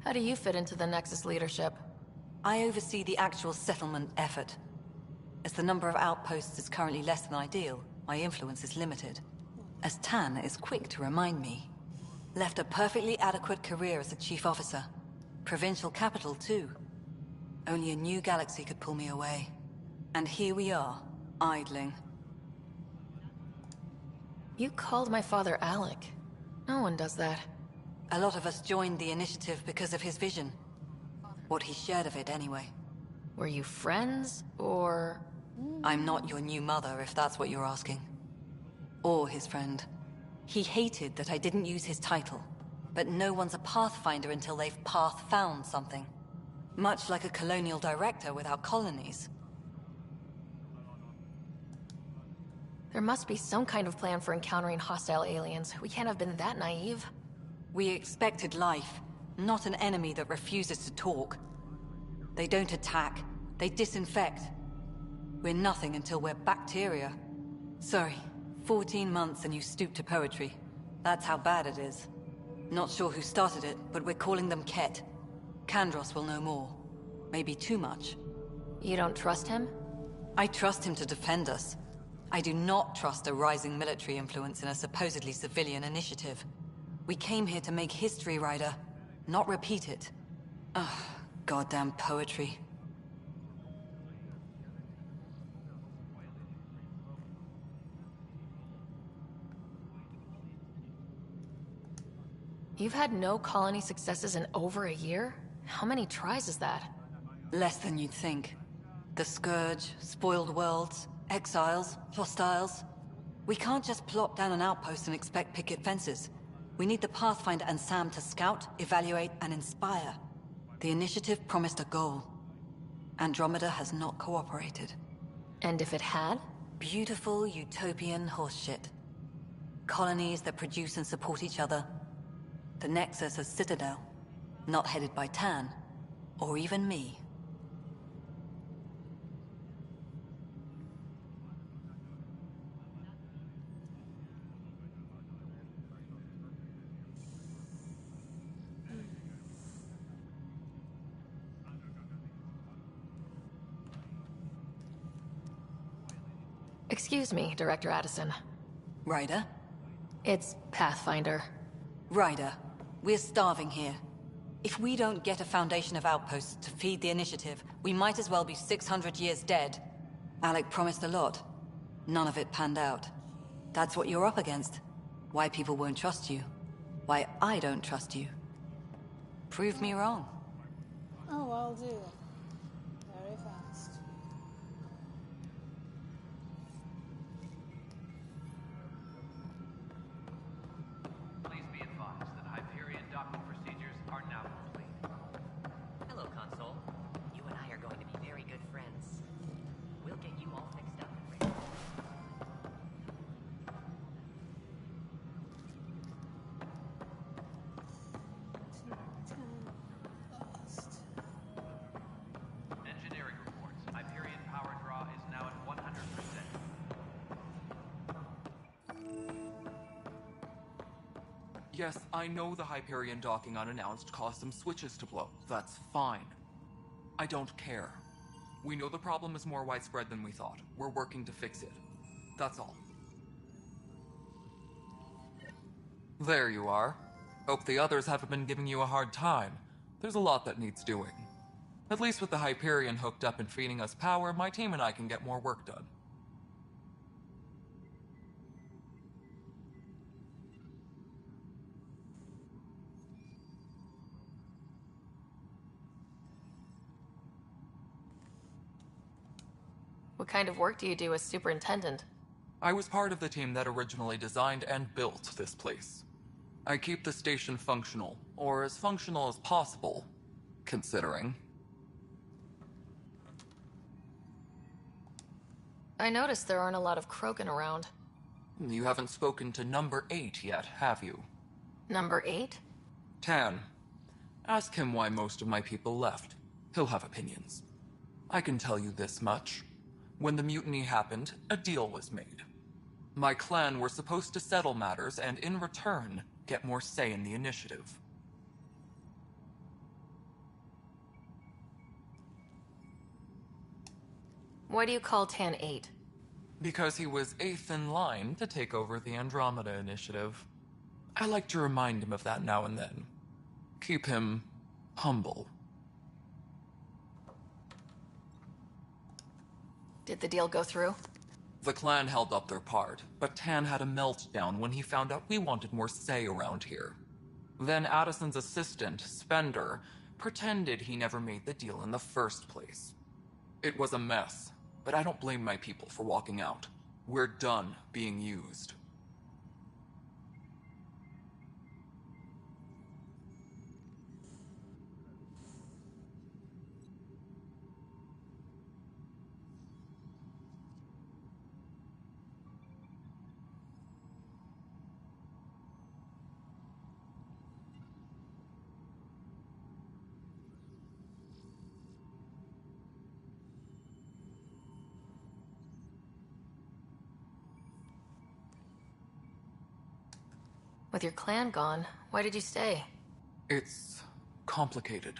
How do you fit into the Nexus leadership? I oversee the actual settlement effort. As the number of outposts is currently less than ideal, my influence is limited. As Tan is quick to remind me. Left a perfectly adequate career as a chief officer. Provincial capital, too. Only a new galaxy could pull me away. And here we are, idling. You called my father Alec. No one does that. A lot of us joined the initiative because of his vision. What he shared of it, anyway. Were you friends, or...? I'm not your new mother, if that's what you're asking. Or his friend. He hated that I didn't use his title. But no one's a pathfinder until they've path-found something. Much like a colonial director without colonies. There must be some kind of plan for encountering hostile aliens. We can't have been that naive. We expected life, not an enemy that refuses to talk. They don't attack, they disinfect. We're nothing until we're bacteria. Sorry, 14 months and you stoop to poetry. That's how bad it is. Not sure who started it, but we're calling them Ket. Kandros will know more. Maybe too much. You don't trust him? I trust him to defend us. I do not trust a rising military influence in a supposedly civilian initiative. We came here to make history, Ryder, not repeat it. Ugh, goddamn poetry. You've had no colony successes in over a year? How many tries is that? Less than you'd think. The Scourge, spoiled worlds, exiles, hostiles. We can't just plop down an outpost and expect picket fences. We need the Pathfinder and Sam to scout, evaluate, and inspire. The initiative promised a goal. Andromeda has not cooperated. And if it had? Beautiful utopian horseshit. Colonies that produce and support each other. The Nexus as Citadel. Not headed by Tan. Or even me. Excuse me, Director Addison. Ryder? It's Pathfinder. Ryder, we're starving here. If we don't get a foundation of outposts to feed the initiative, we might as well be 600 years dead. Alec promised a lot. None of it panned out. That's what you're up against. Why people won't trust you. Why I don't trust you. Prove me wrong. Oh, I'll do it. Very fast. Please be advised that Hyperion docking procedures are now complete. Hello, Console. You and I are going to be very good friends. We'll get you all fixed up and ready. Engineering reports. Hyperion power draw is now at 100%. Yes, I know the Hyperion docking unannounced caused some switches to blow. That's fine. I don't care. We know the problem is more widespread than we thought. We're working to fix it. That's all. There you are. Hope the others haven't been giving you a hard time. There's a lot that needs doing. At least with the Hyperion hooked up and feeding us power, my team and I can get more work done. What kind of work do you do as superintendent? I was part of the team that originally designed and built this place. I keep the station functional, or as functional as possible, considering. I noticed there aren't a lot of Krogan around. You haven't spoken to number 8 yet, have you? Number 8? Tan. Ask him why most of my people left. He'll have opinions. I can tell you this much. When the mutiny happened, a deal was made. My clan were supposed to settle matters and, in return, get more say in the initiative. Why do you call Tan 8? Because he was 8th in line to take over the Andromeda initiative. I like to remind him of that now and then. Keep him humble. Did the deal go through? The clan held up their part, but Tan had a meltdown when he found out we wanted more say around here. Then Addison's assistant, Spender, pretended he never made the deal in the first place. It was a mess, but I don't blame my people for walking out. We're done being used. With your clan gone, why did you stay? It's complicated.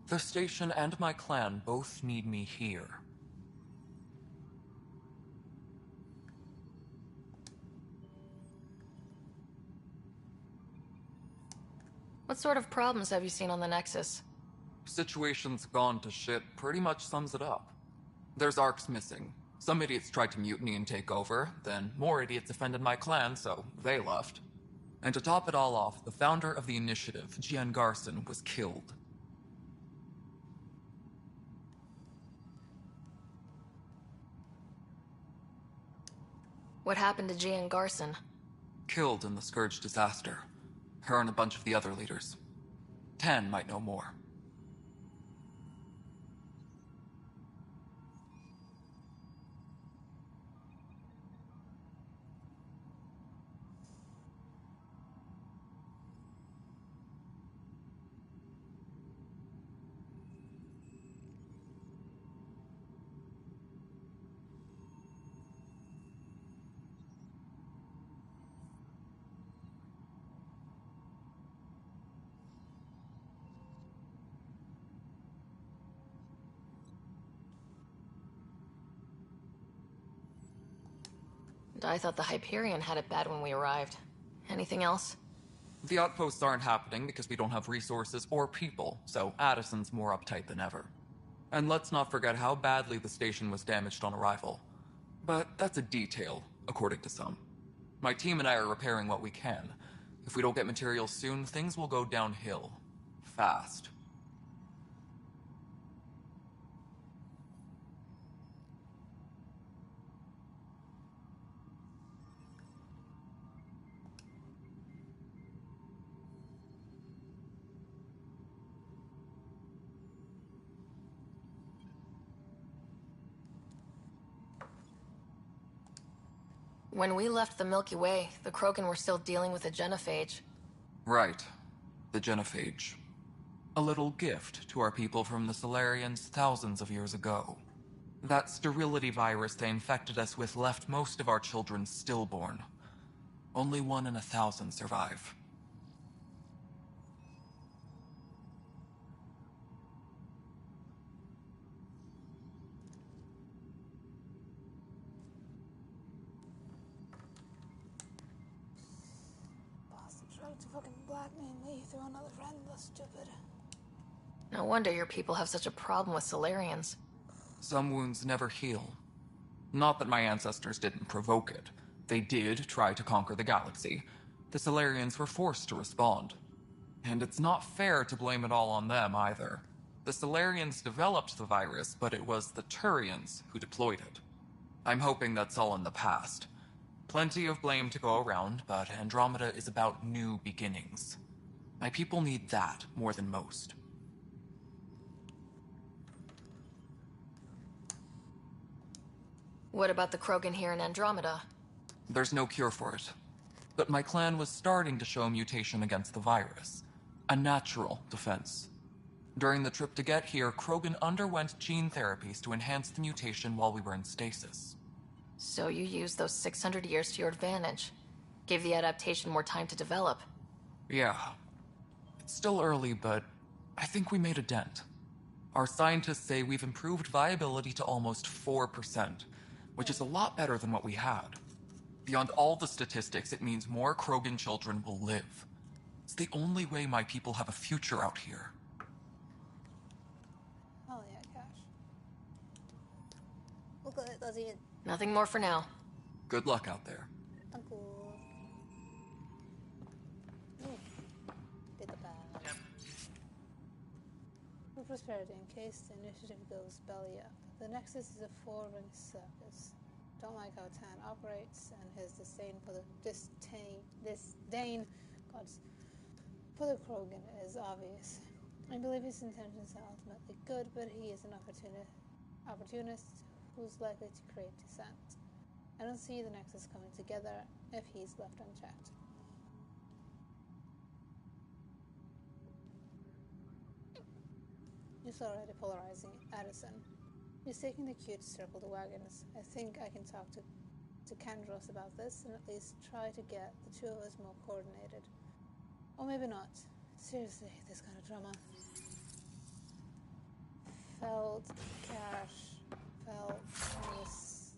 The station and my clan both need me here. What sort of problems have you seen on the Nexus? Situation's gone to shit pretty much sums it up. There's arcs missing. Some idiots tried to mutiny and take over, then more idiots offended my clan, so they left. And to top it all off, the founder of the initiative, Gian Garson, was killed. What happened to Gian Garson? Killed in the Scourge disaster. Her and a bunch of the other leaders. Tan might know more. And I thought the Hyperion had it bad when we arrived. Anything else? The outposts aren't happening because we don't have resources or people, so Addison's more uptight than ever. And let's not forget how badly the station was damaged on arrival. But that's a detail, according to some. My team and I are repairing what we can. If we don't get materials soon, things will go downhill. Fast. When we left the Milky Way, the Krogan were still dealing with a genophage. Right. The genophage. A little gift to our people from the Solarians thousands of years ago. That sterility virus they infected us with left most of our children stillborn. Only 1 in 1,000 survive. Bastard tried to fucking blackmail me through another friend, that's stupid. No wonder your people have such a problem with Solarians. Some wounds never heal. Not that my ancestors didn't provoke it. They did try to conquer the galaxy. The Solarians were forced to respond. And it's not fair to blame it all on them, either. The Solarians developed the virus, but it was the Turians who deployed it. I'm hoping that's all in the past. Plenty of blame to go around, but Andromeda is about new beginnings. My people need that more than most. What about the Krogan here in Andromeda? There's no cure for it. But my clan was starting to show a mutation against the virus. A natural defense. During the trip to get here, Krogan underwent gene therapies to enhance the mutation while we were in stasis. So you used those 600 years to your advantage. Gave the adaptation more time to develop. Yeah. It's still early, but I think we made a dent. Our scientists say we've improved viability to almost 4%, which is a lot better than what we had. Beyond all the statistics, it means more Krogan children will live. It's the only way my people have a future out here. Oh yeah, gosh. Look at it, does it? Nothing more for now. Good luck out there. Thank you. Did the bad. For prosperity, in case the initiative goes belly up. The Nexus is a four-ring circus. Don't like how Tan operates, and his disdain for the for the Krogan is obvious. I believe his intentions are ultimately good, but he is an opportunist who's likely to create dissent. I don't see the Nexus coming together if he's left unchecked. He's already polarizing Addison. He's taking the cue to circle the wagons. I think I can talk to Kandros about this and at least try to get the two of us more coordinated. Or maybe not. Seriously, this kind of drama. Feld, cash, Feld, just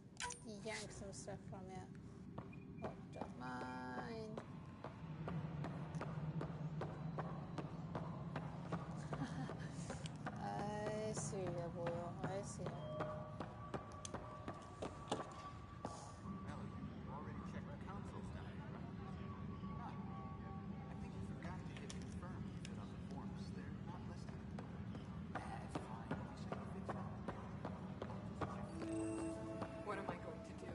yank some stuff from you. Oh, don't mind. I see you, boy. I see you. What am I going to do?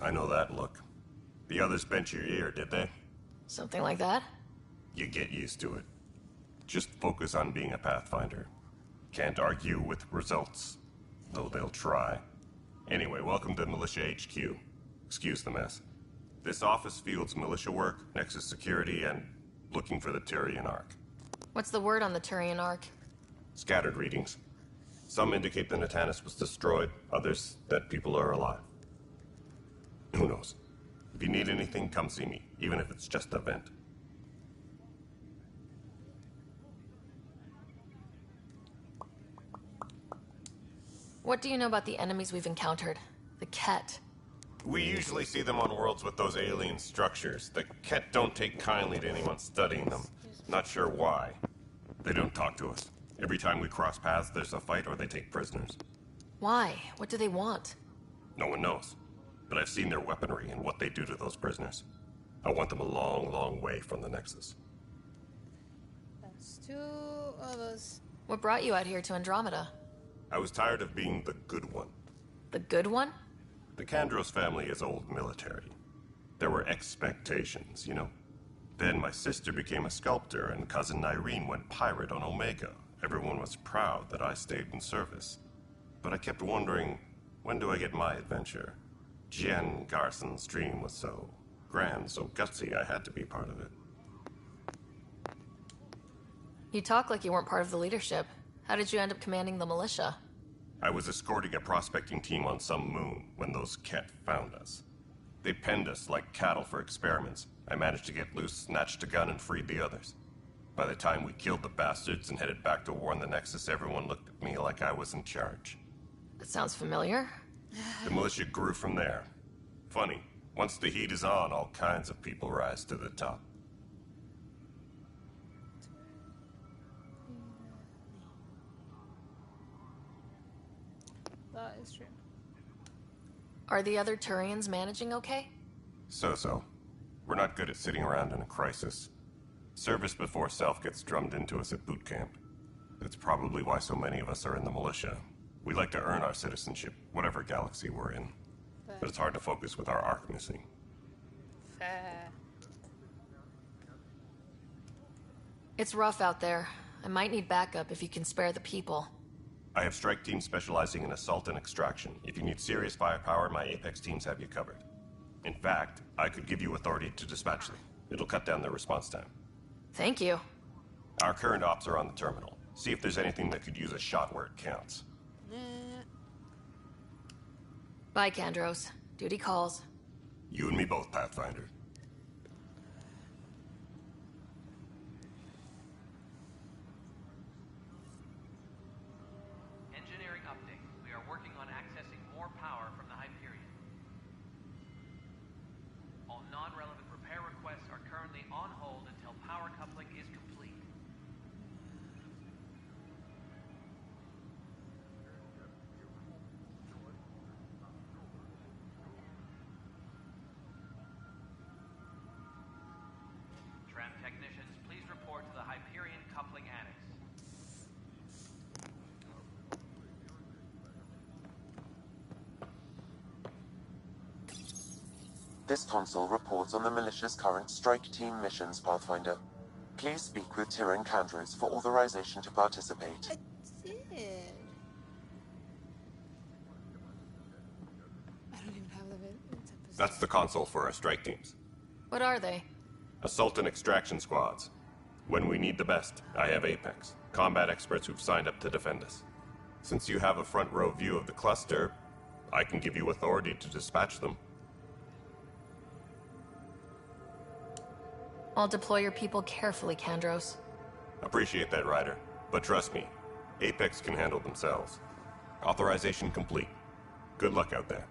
I know that look. The others bent your ear, did they? Something like that? You get used to it. Just focus on being a Pathfinder. Can't argue with results, though they'll try. Anyway, welcome to Militia HQ. Excuse the mess. This office fields militia work, Nexus security, and looking for the Turian Ark. What's the word on the Turian Ark? Scattered readings. Some indicate the Natanus was destroyed, others that people are alive. Who knows? If you need anything, come see me, even if it's just a vent. What do you know about the enemies we've encountered? The Ket. We usually see them on worlds with those alien structures. The Ket don't take kindly to anyone studying them. Not sure why. They don't talk to us. Every time we cross paths, there's a fight or they take prisoners. Why? What do they want? No one knows. But I've seen their weaponry and what they do to those prisoners. I want them a long, long way from the Nexus. That's two of us. What brought you out here to Andromeda? I was tired of being the good one. The good one? The Kandros family is old military. There were expectations, you know. Then my sister became a sculptor and cousin Irene went pirate on Omega. Everyone was proud that I stayed in service. But I kept wondering, when do I get my adventure? Jen Garson's dream was so grand, so gutsy, I had to be part of it. You talk like you weren't part of the leadership. How did you end up commanding the militia? I was escorting a prospecting team on some moon when those Ket found us. They penned us like cattle for experiments. I managed to get loose, snatched a gun, and freed the others. By the time we killed the bastards and headed back to warn the Nexus, everyone looked at me like I was in charge. That sounds familiar. The militia grew from there. Funny, once the heat is on, all kinds of people rise to the top. That is true. Are the other Turians managing okay? So-so. We're not good at sitting around in a crisis. Service before self gets drummed into us at boot camp. That's probably why so many of us are in the militia. We like to earn our citizenship, whatever galaxy we're in. But it's hard to focus with our arc missing. Fair. It's rough out there. I might need backup if you can spare the people. I have strike teams specializing in assault and extraction. If you need serious firepower, my Apex teams have you covered. In fact, I could give you authority to dispatch them. It'll cut down their response time. Thank you. Our current ops are on the terminal. See if there's anything that could use a shot where it counts. Bye, Kandros. Duty calls. You and me both, Pathfinder. Engineering update. We are working on accessing more power from the Hyperion. All non-relevant repair requests are currently on hold until power coupling is complete. Tram technicians, please report to the Hyperion coupling annex. This console reports on the militia's current strike team missions, Pathfinder. Please speak with Tyrion Candros for authorization to participate. I did. I don't even have the That's the console for our strike teams. What are they? Assault and extraction squads. When we need the best, I have Apex, combat experts who've signed up to defend us. Since you have a front row view of the cluster, I can give you authority to dispatch them. I'll deploy your people carefully, Candros. Appreciate that, Ryder. But trust me, Apex can handle themselves. Authorization complete. Good luck out there.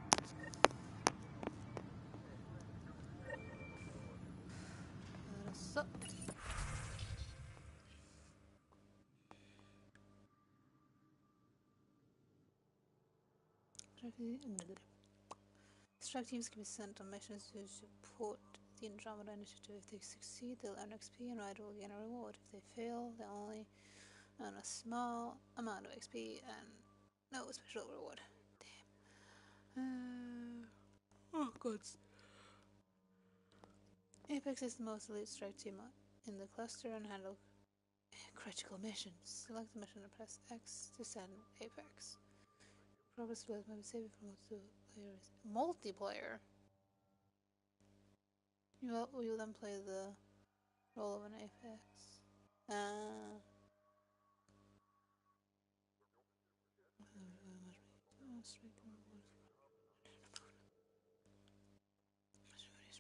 Strike teams can be sent on missions to support the Andromeda initiative. If they succeed, they'll earn XP and Ryder will gain a reward. If they fail, they'll only earn a small amount of XP and no special reward. Damn. Oh god. Apex is the most elite strike team in the cluster and handle critical missions. Select the mission and press X to send Apex. Progress flows may be saved from multiplayer. You will then play the role of an Apex.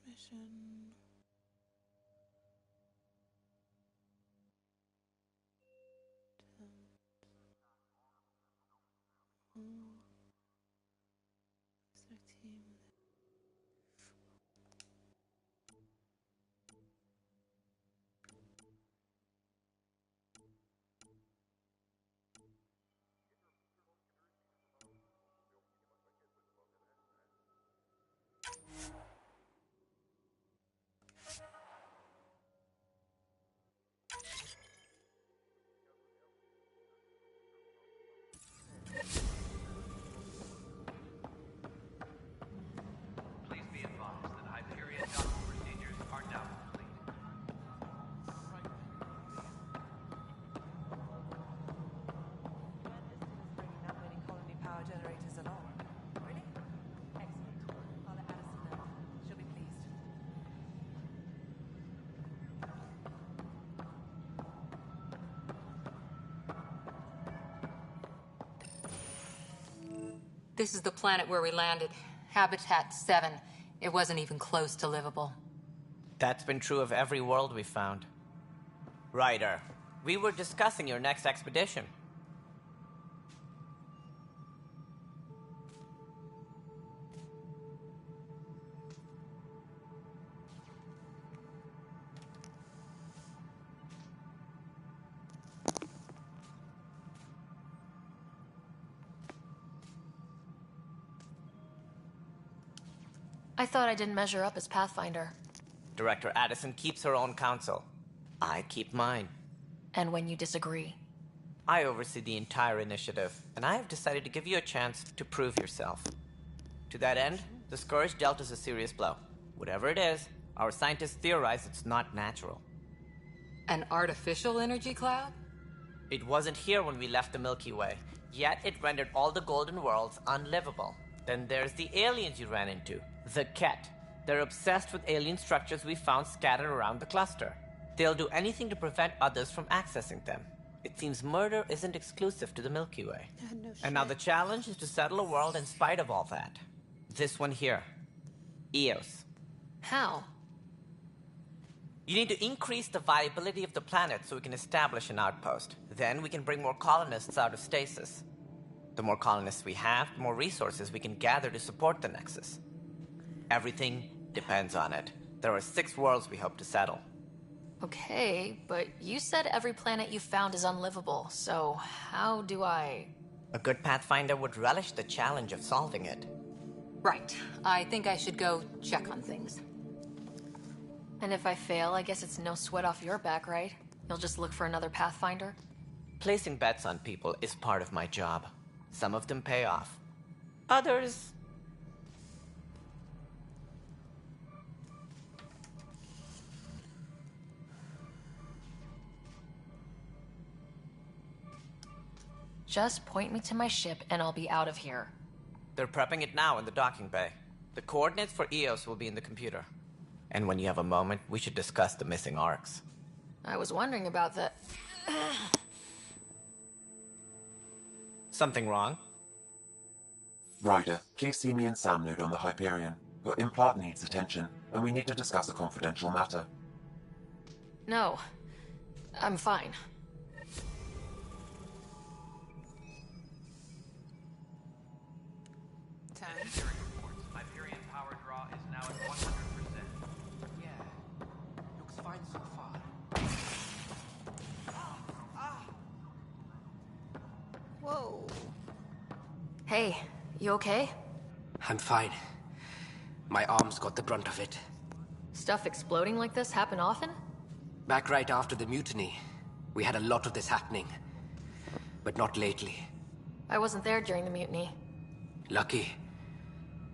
Mission. Select team. Please be advised that Hyperion docking procedures are now complete. Bringing up any colony power generators at all. Really? Excellent. I'll let Addison know. She'll be pleased. This is the planet where we landed. Habitat 7. It wasn't even close to livable. That's been true of every world we found. Ryder, we were discussing your next expedition. I thought I didn't measure up as Pathfinder. Director Addison keeps her own counsel. I keep mine. And when you disagree? I oversee the entire initiative, and I have decided to give you a chance to prove yourself. To that end, the Scourge dealt us a serious blow. Whatever it is, our scientists theorize it's not natural. An artificial energy cloud? It wasn't here when we left the Milky Way, yet it rendered all the golden worlds unlivable. Then there's the aliens you ran into, the Ket. They're obsessed with alien structures we found scattered around the cluster. They'll do anything to prevent others from accessing them. It seems murder isn't exclusive to the Milky Way. No And now the challenge is to settle a world in spite of all that. This one here. Eos. How? You need to increase the viability of the planet so we can establish an outpost. Then we can bring more colonists out of stasis. The more colonists we have, the more resources we can gather to support the Nexus. Everything depends on it. There are 6 worlds we hope to settle. Okay, but you said every planet you found is unlivable, so how do I... A good Pathfinder would relish the challenge of solving it. Right. I think I should go check on things. And if I fail, I guess it's no sweat off your back, right? You'll just look for another Pathfinder? Placing bets on people is part of my job. Some of them pay off. Others... Just point me to my ship and I'll be out of here. They're prepping it now in the docking bay. The coordinates for EOS will be in the computer. And when you have a moment, we should discuss the missing arcs. I was wondering about that. Something wrong? Ryder, please see me and Sam Node on the Hyperion. Your implant needs attention, and we need to discuss a confidential matter. No. I'm fine. Engineering reports. Hyperion power draw is now at 100%. Yeah. Looks fine so far. Whoa. Hey, you okay? I'm fine. My arms got the brunt of it. Stuff exploding like this happen often? Back right after the mutiny, we had a lot of this happening. But not lately. I wasn't there during the mutiny. Lucky.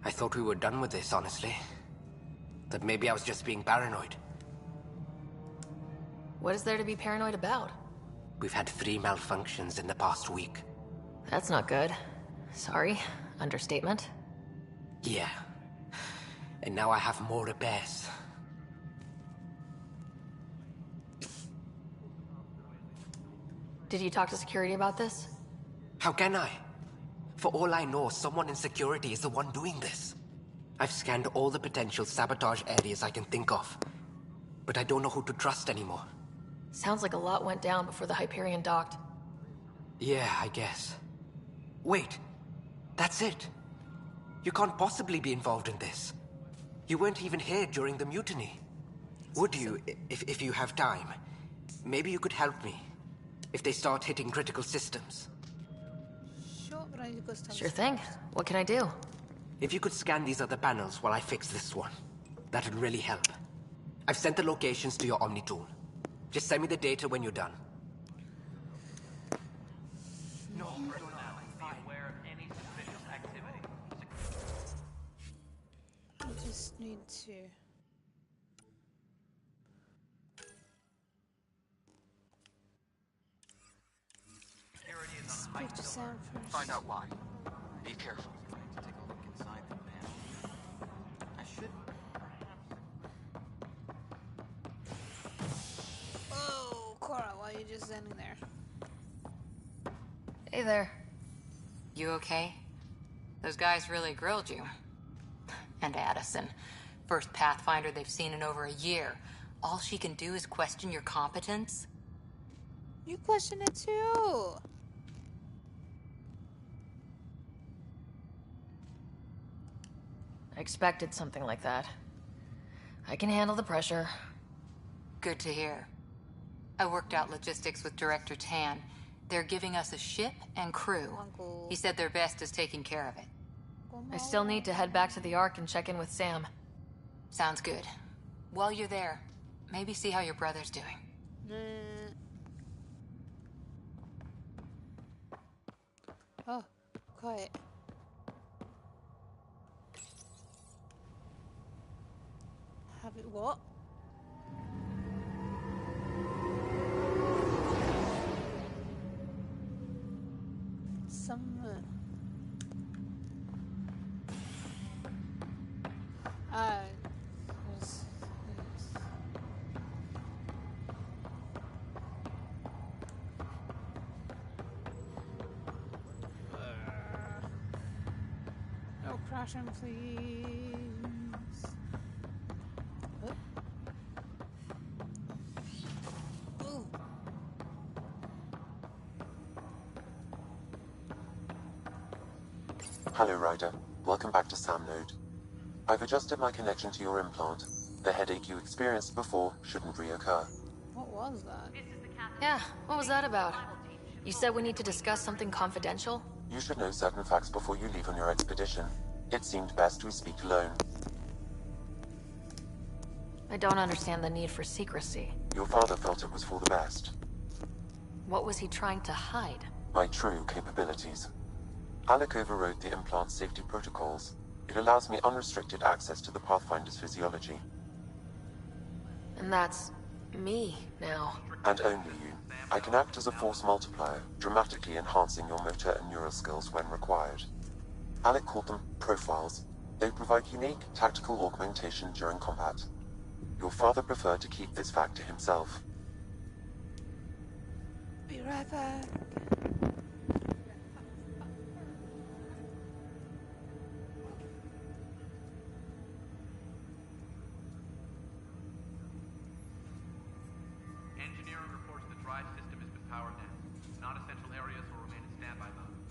I thought we were done with this, honestly. That maybe I was just being paranoid. What is there to be paranoid about? We've had 3 malfunctions in the past week. That's not good. Sorry. Understatement. Yeah. And now I have more repairs. Did you talk to security about this? How can I? For all I know, someone in security is the one doing this. I've scanned all the potential sabotage areas I can think of. But I don't know who to trust anymore. Sounds like a lot went down before the Hyperion docked. Yeah, I guess. Wait. That's it. You can't possibly be involved in this. You weren't even here during the mutiny. Would you, if you have time? Maybe you could help me. If they start hitting critical systems. Sure, but I need to go stand Sure thing. What can I do? If you could scan these other panels while I fix this one, that would really help. I've sent the locations to your Omni tool. Just send me the data when you're done. No, personnel, be aware of any suspicious activity. I just need to... Security is on speak high to alert. Sam first. Find out why. Be careful. Take a look inside the panel. I should Oh, Cora, why are you just standing there? Hey there. You okay? Those guys really grilled you. And Addison. First Pathfinder they've seen in over a year. All she can do is question your competence? You question it too. I expected something like that. I can handle the pressure. Good to hear. I worked out logistics with Director Tan. They're giving us a ship and crew. Uncle. He said their best is taking care of it. I still need to head back to the Ark and check in with Sam. Sounds good. While you're there, maybe see how your brother's doing. Oh, quiet. Have it what? Some... there's- No crashing, please. Hello, Ryder. Welcome back to Sam Node. I've adjusted my connection to your implant. The headache you experienced before shouldn't reoccur. What was that? Yeah, what was that about? You said we need to discuss something confidential? You should know certain facts before you leave on your expedition. It seemed best we speak alone. I don't understand the need for secrecy. Your father felt it was for the best. What was he trying to hide? My true capabilities. Alec overrode the implant's safety protocols. It allows me unrestricted access to the Pathfinder's physiology. And that's me now. And only you. I can act as a force multiplier, dramatically enhancing your motor and neural skills when required. Alec called them profiles. They provide unique tactical augmentation during combat. Your father preferred to keep this fact to himself. Be right back. Engineering reports the drive system has been powered down. Non-essential areas will remain in standby mode.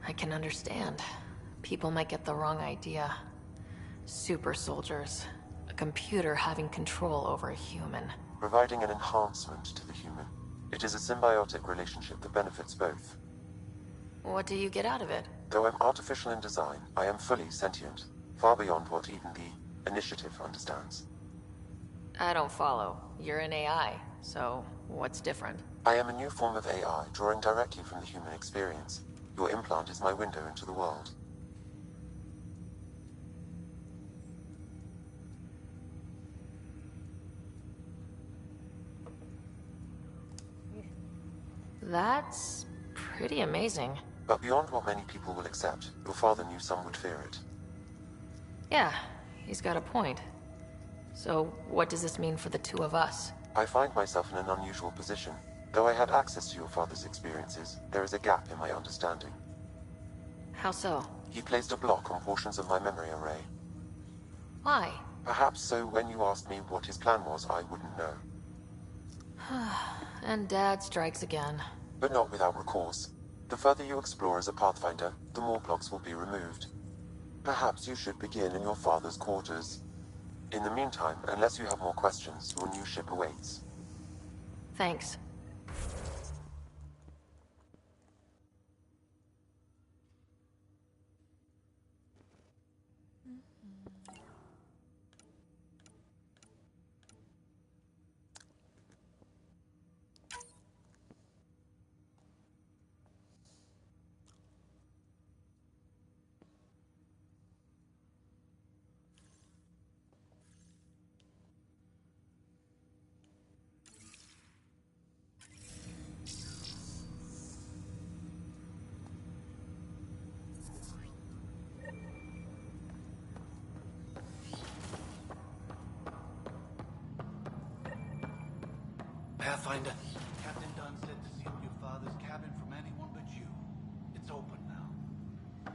I can understand. People might get the wrong idea. Super soldiers. A computer having control over a human. Providing an enhancement to the human. It is a symbiotic relationship that benefits both. What do you get out of it? Though I'm artificial in design, I am fully sentient. Far beyond what even the Initiative understands. I don't follow. You're an AI, so what's different? I am a new form of AI, drawing directly from the human experience. Your implant is my window into the world. That's pretty amazing. But beyond what many people will accept, your father knew some would fear it. Yeah, he's got a point. So, what does this mean for the two of us? I find myself in an unusual position. Though I had access to your father's experiences, there is a gap in my understanding. How so? He placed a block on portions of my memory array. Why? Perhaps so when you asked me what his plan was, I wouldn't know. And Dad strikes again. But not without recourse. The further you explore as a Pathfinder, the more blocks will be removed. Perhaps you should begin in your father's quarters. In the meantime, unless you have more questions, your new ship awaits. Thanks. Pathfinder. Captain Dunn said to seal your father's cabin from anyone but you. It's open now.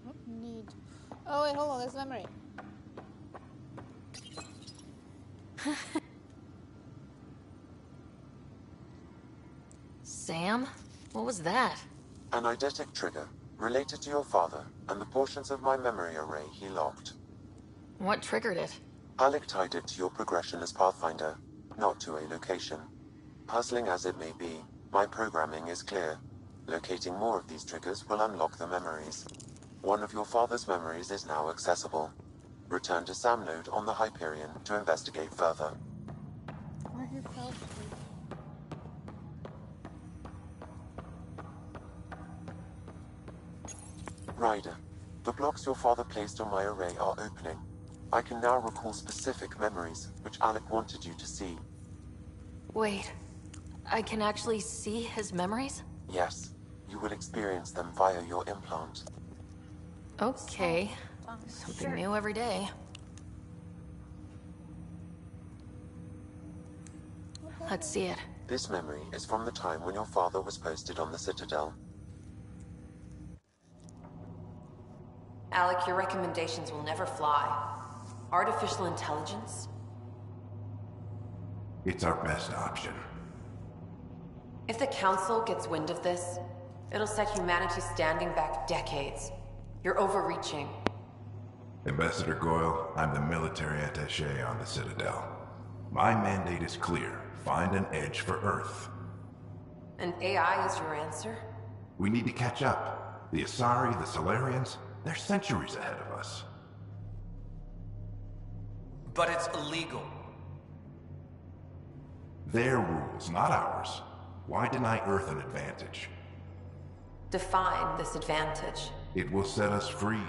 Don't need. Oh wait, hold on. There's memory. Sam? What was that? An eidetic trigger, related to your father, and the portions of my memory array he locked. What triggered it? Alec tied it to your progression as Pathfinder, not to a location. Puzzling as it may be, my programming is clear. Locating more of these triggers will unlock the memories. One of your father's memories is now accessible. Return to Sam Node on the Hyperion to investigate further. Where he fell asleep. Ryder, the blocks your father placed on my array are opening. I can now recall specific memories, which Alec wanted you to see. Wait, I can actually see his memories? Yes, you will experience them via your implant. Okay, something new every day. Let's see it. This memory is from the time when your father was posted on the Citadel. Alec, your recommendations will never fly. Artificial intelligence? It's our best option. If the Council gets wind of this, it'll set humanity standing back decades. You're overreaching. Ambassador Goyle, I'm the military attaché on the Citadel. My mandate is clear. Find an edge for Earth. And AI is your answer? We need to catch up. The Asari, the Solarians, they're centuries ahead of us. But it's illegal. Their rules, not ours. Why deny Earth an advantage? Define this advantage. It will set us free.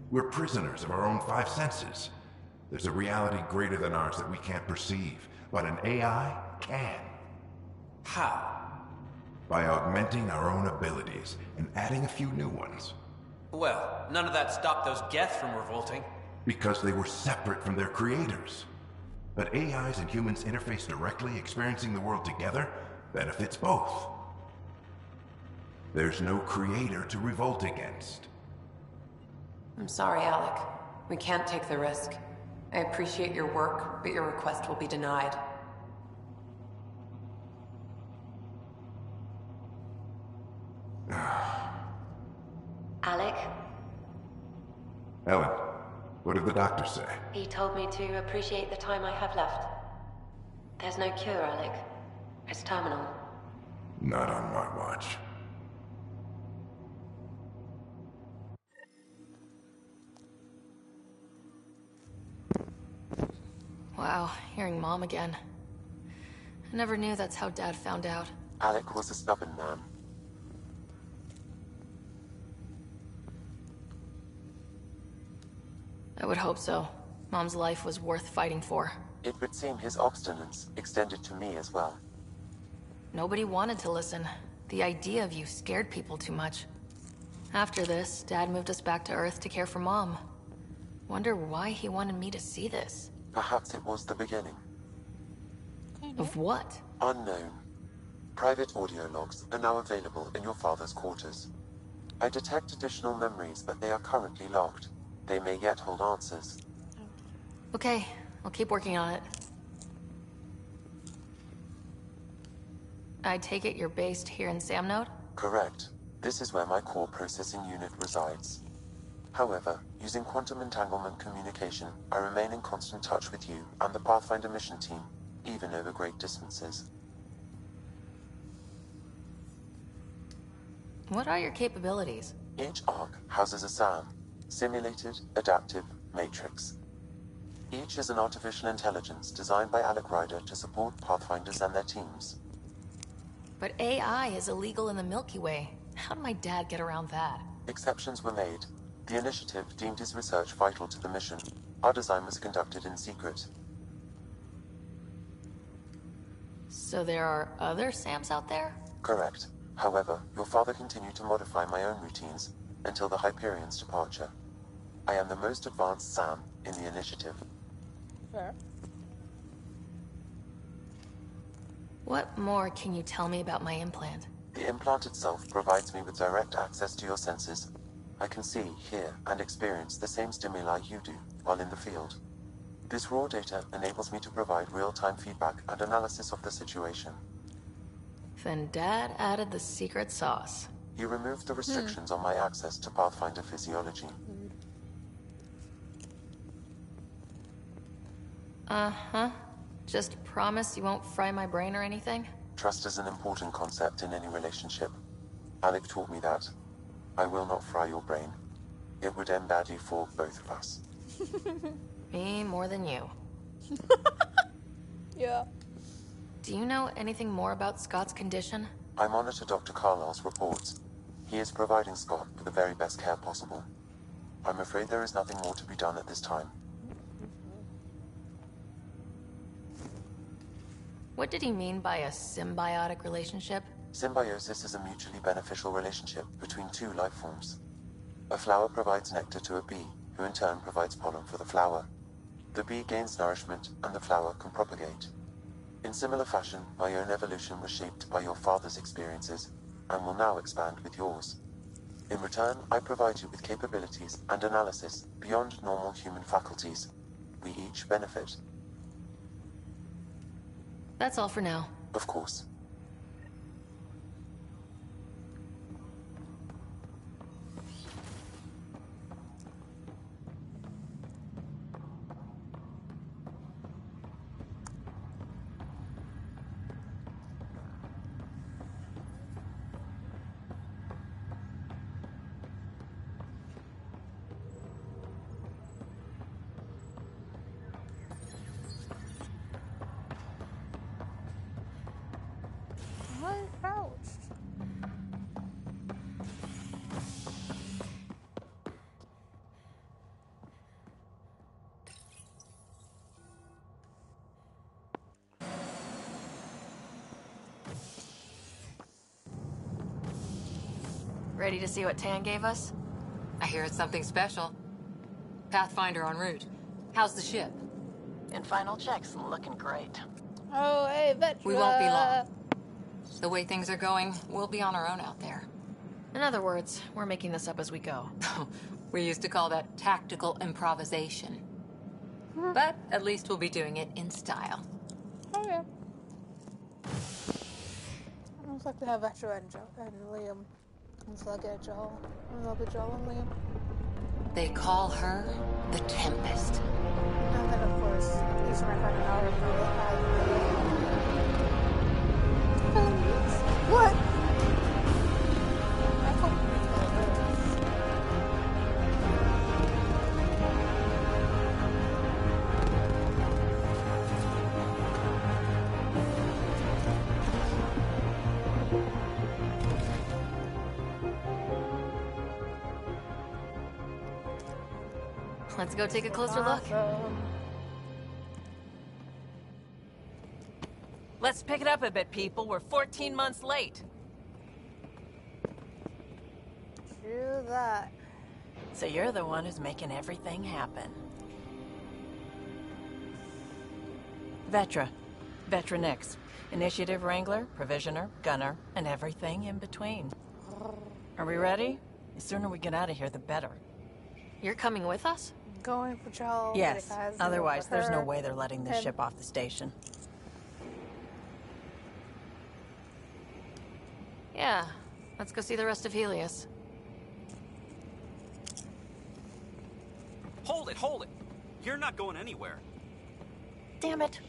We're prisoners of our own five senses. There's a reality greater than ours that we can't perceive, but an AI can. How? By augmenting our own abilities and adding a few new ones. Well, none of that stopped those Geth from revolting. Because they were separate from their creators. But AIs and humans interface directly, experiencing the world together, benefits both. There's no creator to revolt against. I'm sorry, Alec. We can't take the risk. I appreciate your work, but your request will be denied. Ellen, what did the doctor say? He told me to appreciate the time I have left. There's no cure, Alec. It's terminal. Not on my watch. Wow, hearing Mom again. I never knew that's how Dad found out. Alec was a stubborn man. I would hope so. Mom's life was worth fighting for. It would seem his obstinance extended to me as well. Nobody wanted to listen. The idea of you scared people too much. After this, Dad moved us back to Earth to care for Mom. Wonder why he wanted me to see this. Perhaps it was the beginning. Of what? Unknown. Private audio logs are now available in your father's quarters. I detect additional memories, but they are currently locked. They may yet hold answers. Okay, I'll keep working on it. I take it you're based here in Samnode? Correct. This is where my core processing unit resides. However, using quantum entanglement communication, I remain in constant touch with you and the Pathfinder mission team, even over great distances. What are your capabilities? Each arc houses a SAM, Simulated Adaptive Matrix. Each is an artificial intelligence designed by Alec Ryder to support Pathfinders and their teams. But AI is illegal in the Milky Way. How did my dad get around that? Exceptions were made. The initiative deemed his research vital to the mission. Our design was conducted in secret. So there are other SAMs out there? Correct. However, your father continued to modify my own routines until the Hyperion's departure. I am the most advanced SAM in the initiative. Fair. What more can you tell me about my implant? The implant itself provides me with direct access to your senses. I can see, hear, and experience the same stimuli you do while in the field. This raw data enables me to provide real-time feedback and analysis of the situation. Then Dad added the secret sauce. He removed the restrictions on my access to Pathfinder physiology. Uh-huh. Just promise you won't fry my brain or anything? Trust is an important concept in any relationship. Alec taught me that. I will not fry your brain. It would end badly for both of us. Me more than you. Yeah. Do you know anything more about Scott's condition? I monitor Dr. Carlisle's reports. He is providing Scott with the very best care possible. I'm afraid there is nothing more to be done at this time. What did he mean by a symbiotic relationship? Symbiosis is a mutually beneficial relationship between two life forms. A flower provides nectar to a bee, who in turn provides pollen for the flower. The bee gains nourishment, and the flower can propagate. In similar fashion, my own evolution was shaped by your father's experiences, and will now expand with yours. In return, I provide you with capabilities and analysis beyond normal human faculties. We each benefit. That's all for now. Of course. Why crouched? Ready to see what Tan gave us? I hear it's something special. Pathfinder en route. How's the ship? In final checks, looking great. Oh, hey, Vetra. We won't be long. The way things are going, we'll be on our own out there. In other words, we're making this up as we go. We used to call that tactical improvisation. But at least we'll be doing it in style. Oh, yeah. Looks like we have Vetra and Liam. Until I get Joel. And there'll be Joel and Liam. They call her the Tempest. And then, of course, each of my friend and I What? I hope Let's go take a closer look. Let's pick it up a bit, people. We're 14 months late. True that. So you're the one who's making everything happen. Vetra. Vetronix. Initiative Wrangler, Provisioner, Gunner, and everything in between. Are we ready? The sooner we get out of here, the better. You're coming with us? Going for Joel. Yes, otherwise there's no way they're letting this ship off the station. Yeah, let's go see the rest of Helios. Hold it, hold it! You're not going anywhere. Damn it.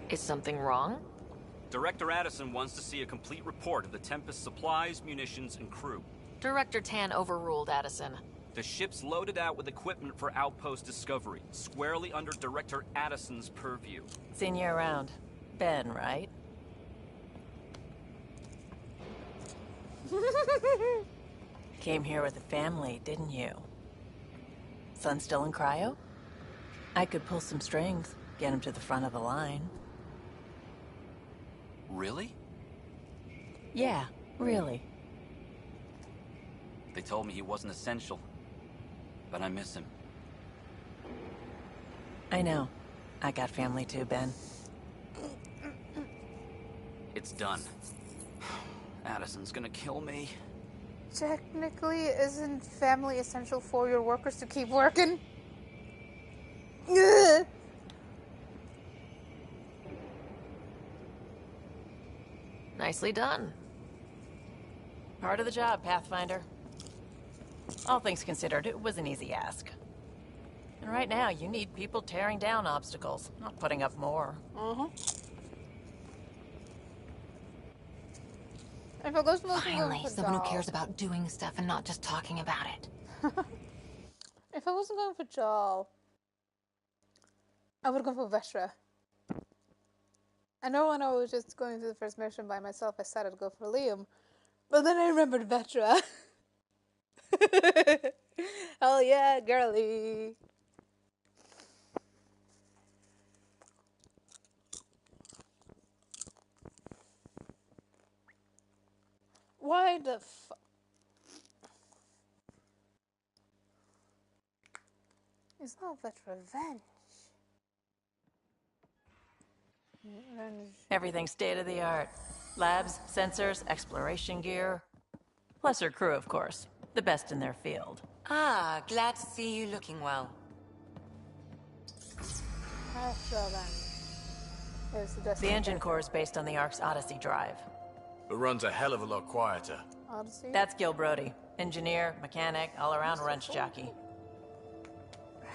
Is something wrong? Director Addison wants to see a complete report of the Tempest's supplies, munitions, and crew. Director Tan overruled Addison. The ship's loaded out with equipment for outpost discovery, squarely under Director Addison's purview. Seen you around. Ben, right? Came here with a family, didn't you? Son still in cryo? I could pull some strings, get him to the front of the line. Really? Yeah, really. They told me he wasn't essential, but I miss him. I know. I got family too, Ben. It's done. Addison's gonna kill me. Technically, isn't family essential for your workers to keep working? Ugh. Nicely done. Part of the job, Pathfinder. All things considered, it was an easy ask. And right now, you need people tearing down obstacles, not putting up more. If I was Finally, someone who cares about doing stuff and not just talking about it. If I wasn't going for Joel, I would have gone for Vetra. I know when I was just going through the first mission by myself, I started to go for Liam. But then I remembered Vetra. Hell yeah, girly. Why the fuck? It's not Vetra revenge. Everything's state-of-the-art. Labs, sensors, exploration gear. Plus her crew, of course. The best in their field. Ah, glad to see you looking well. So then. The engine core is based on the Ark's Odyssey drive. It runs a hell of a lot quieter. Odyssey? That's Gil Brody. Engineer, mechanic, all-around wrench jockey.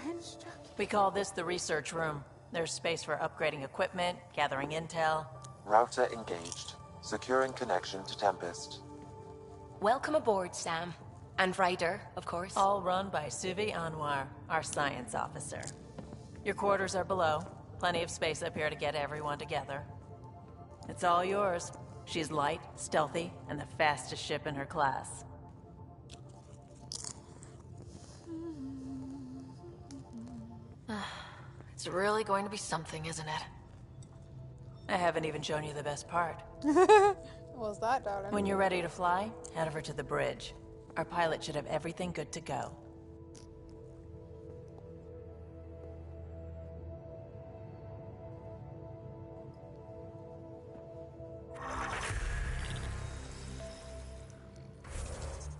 Wrench jockey? We call this the research room. There's space for upgrading equipment, gathering intel. Router engaged. Securing connection to Tempest. Welcome aboard, Sam. And Ryder, of course. All run by Suvi Anwar, our science officer. Your quarters are below. Plenty of space up here to get everyone together. It's all yours. She's light, stealthy, and the fastest ship in her class. It's really going to be something, isn't it? I haven't even shown you the best part. What was that, darling? When you're ready to fly, head over to the bridge. Our pilot should have everything good to go.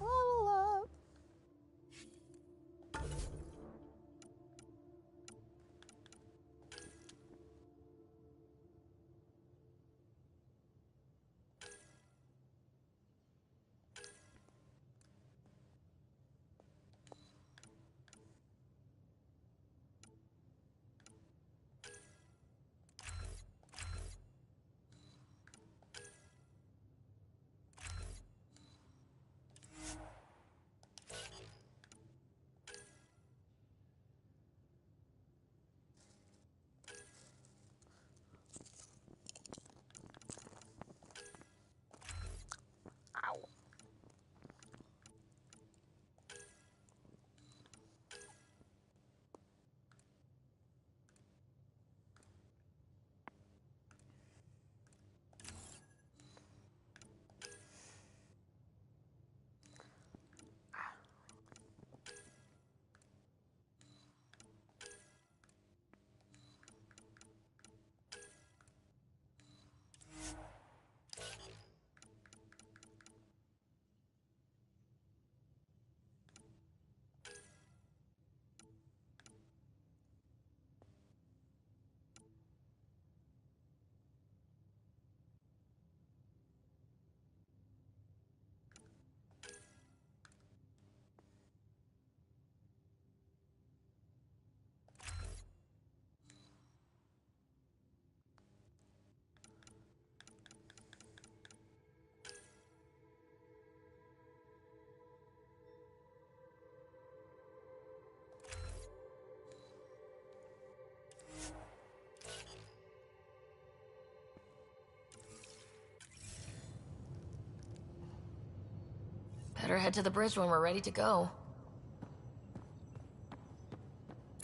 Level up. Better head to the bridge when we're ready to go.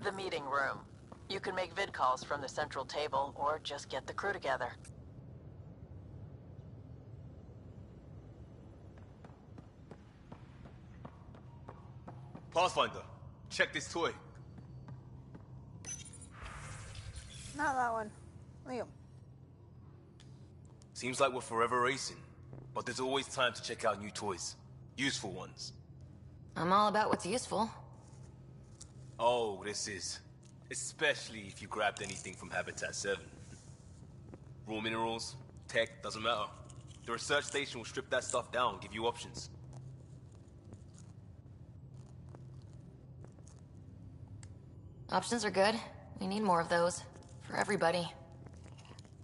The meeting room. You can make vid calls from the central table, or just get the crew together. Pathfinder, check this toy. Not that one. Liam. Seems like we're forever racing, but there's always time to check out new toys. Useful ones. I'm all about what's useful. Oh, this is. Especially if you grabbed anything from Habitat 7. Raw minerals, tech, doesn't matter. The research station will strip that stuff down, give you options. Options are good. We need more of those. For everybody.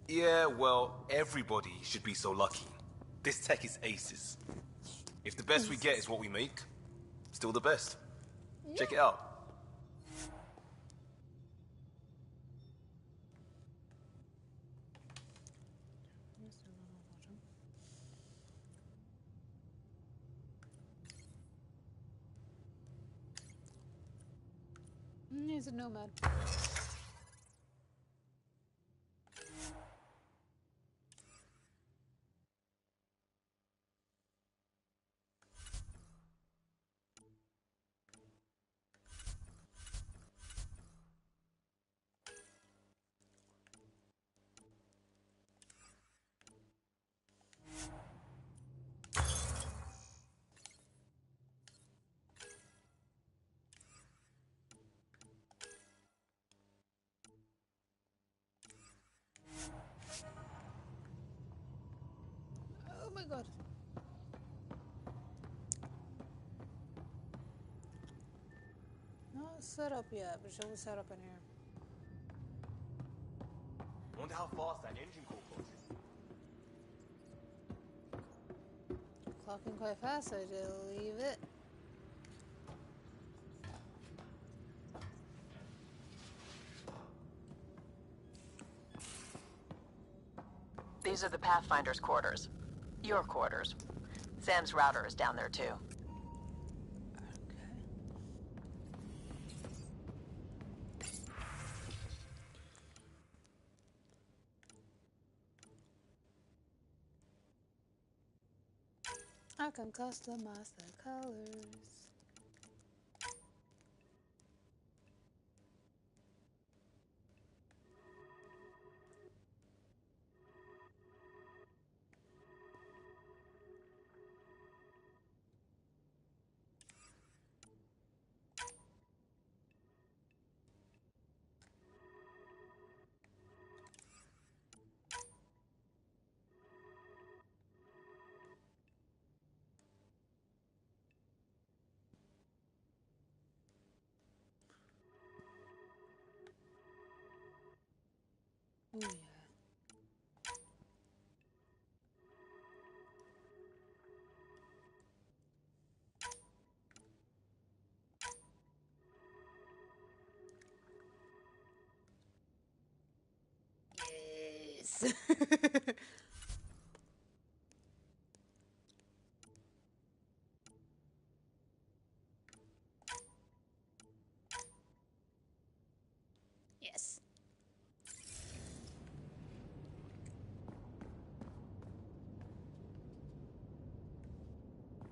Yeah, well, everybody should be so lucky. This tech is aces. If the best we get is what we make, still the best. Check it out. He's a nomad. Oh my god. Not set up yet, but she'll set up in here. Wonder how fast that engine core closes. Clocking quite fast, I believe it. These are the Pathfinder's quarters. Your quarters. Sam's router is down there, too. I can customize the colors. Oh yeah. Yes. Yes.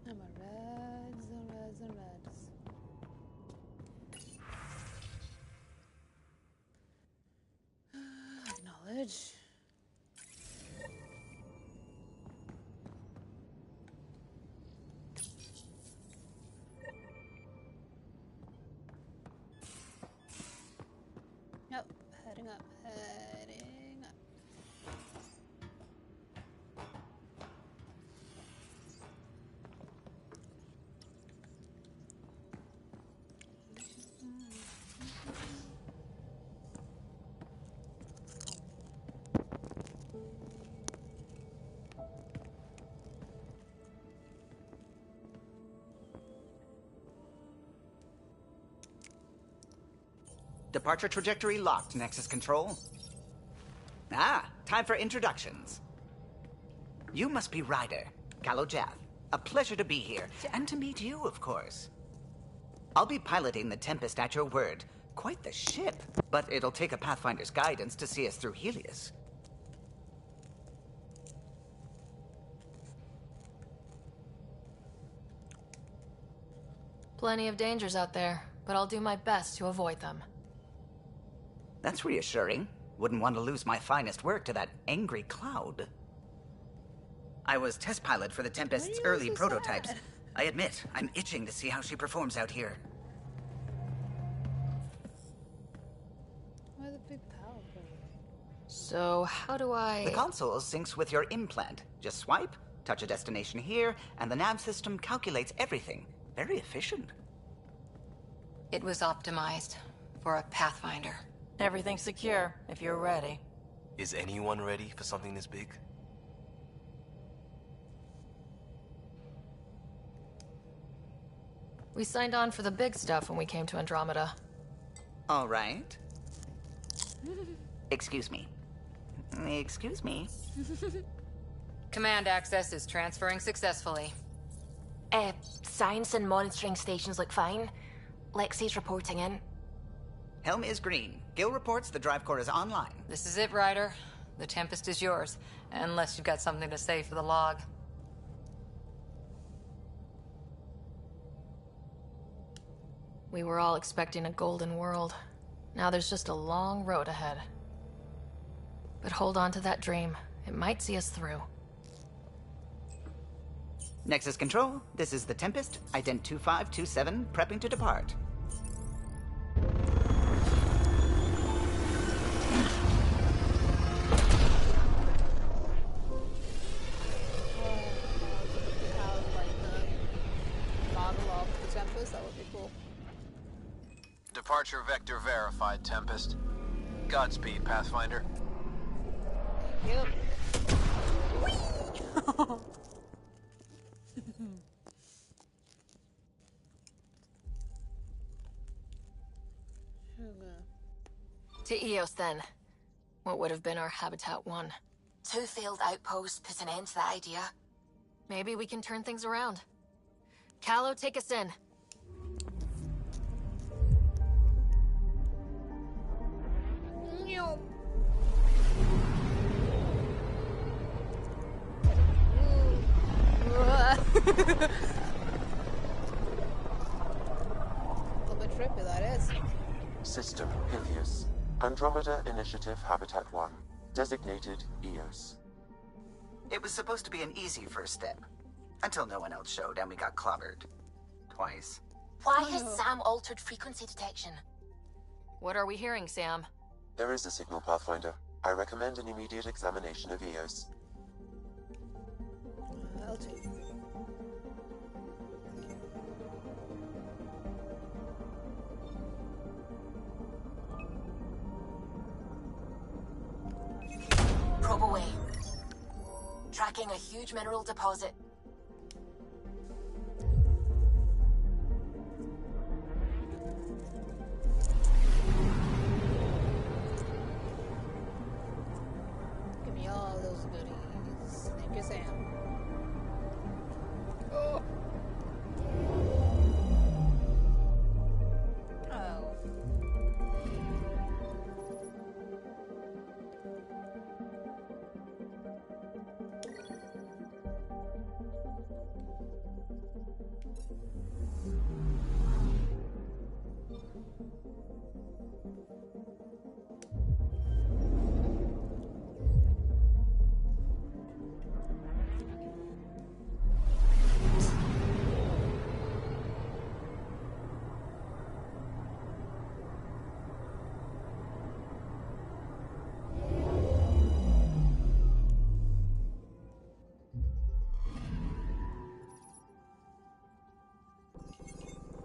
I'm a reds and reds and reds. Acknowledge. Yep, heading up, heading up. Departure trajectory locked, Nexus Control. Ah, time for introductions. You must be Ryder, Callow Jath, A pleasure to be here, and to meet you, of course. I'll be piloting the Tempest at your word. Quite the ship, but it'll take a Pathfinder's guidance to see us through Helios. Plenty of dangers out there, but I'll do my best to avoid them. That's reassuring. Wouldn't want to lose my finest work to that angry cloud. I was test pilot for the Tempest's early prototypes. I admit, I'm itching to see how she performs out here. Why the big power play? So, how do I... The console syncs with your implant. Just swipe, touch a destination here, and the nav system calculates everything. Very efficient. It was optimized for a Pathfinder. Everything's secure, if you're ready. Is anyone ready for something this big? We signed on for the big stuff when we came to Andromeda. All right. Excuse me. Excuse me. Command access is transferring successfully. Science and monitoring stations look fine. Lexi's reporting in. Helm is green. Gil reports the drive core is online. This is it, Ryder. The Tempest is yours, unless you've got something to say for the log. We were all expecting a golden world. Now there's just a long road ahead. But hold on to that dream. It might see us through. Nexus Control, this is the Tempest, Ident 2527, prepping to depart. That would be cool. Departure vector verified, Tempest. Godspeed, Pathfinder. Yep. To Eos, then. What would have been our Habitat 1? 2 failed outposts put an end to that idea. Maybe we can turn things around. Callow, take us in. A little bit trippy, that is. System Helios. Andromeda Initiative Habitat 1. Designated EOS. It was supposed to be an easy first step. Until no one else showed and we got clobbered. Twice. Why has Sam altered frequency detection? What are we hearing, Sam? There is a signal, Pathfinder. I recommend an immediate examination of EOS. I'll take it. Probe away. Tracking a huge mineral deposit. Give me all those goodies. Thank you, Sam. Oh. Oh.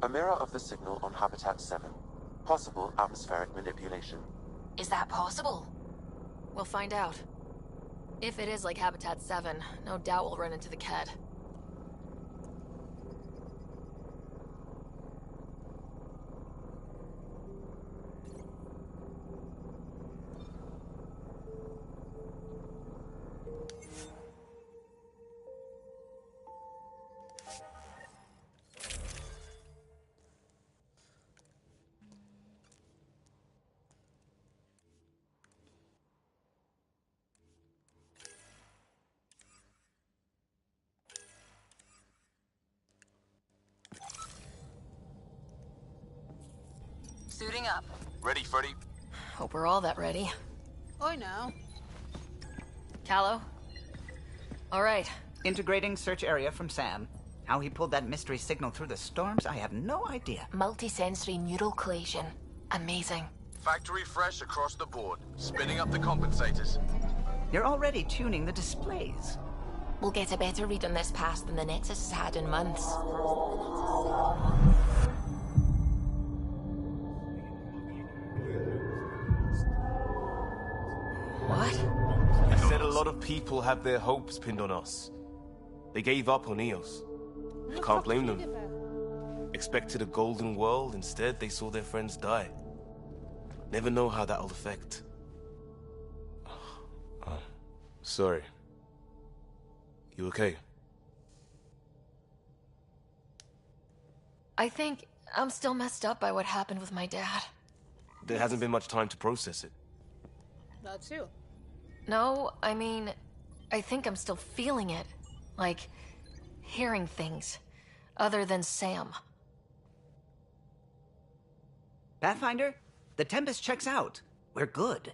A mirror of the signal on Habitat 7. Possible atmospheric manipulation. Is that possible? We'll find out. If it is like Habitat 7, no doubt we'll run into the Ked. Suiting up. Ready, Freddy? Hope we're all that ready. I know. Callow? All right. Integrating search area from Sam. How he pulled that mystery signal through the storms, I have no idea. Multisensory neural collision. Amazing. Factory fresh across the board. Spinning up the compensators. You're already tuning the displays. We'll get a better read on this pass than the Nexus has had in months. What? I said a lot of people have their hopes pinned on us. They gave up on Eos. I can't blame them. Expected a golden world, instead they saw their friends die. Never know how that'll affect. Sorry. You okay? I think I'm still messed up by what happened with my dad. There hasn't been much time to process it. That too. No, I mean, I think I'm still feeling it. Like, hearing things. Other than Sam. Pathfinder, the Tempest checks out. We're good.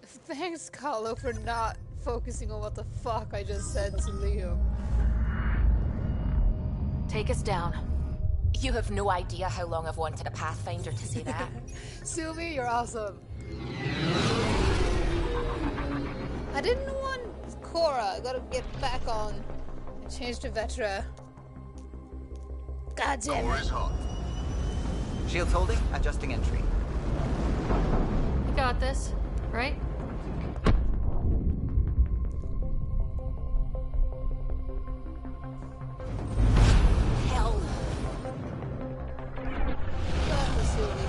Thanks, Carlo, for not focusing on what the fuck I just said to Leo. Take us down. You have no idea how long I've wanted a Pathfinder to say that. Sylvie, you're awesome. I didn't want Cora. I gotta get back on. I changed to Vetra. God damn it. Cora's hot. Shields holding, adjusting entry. You got this, right? Hell. Got this, Sylvie.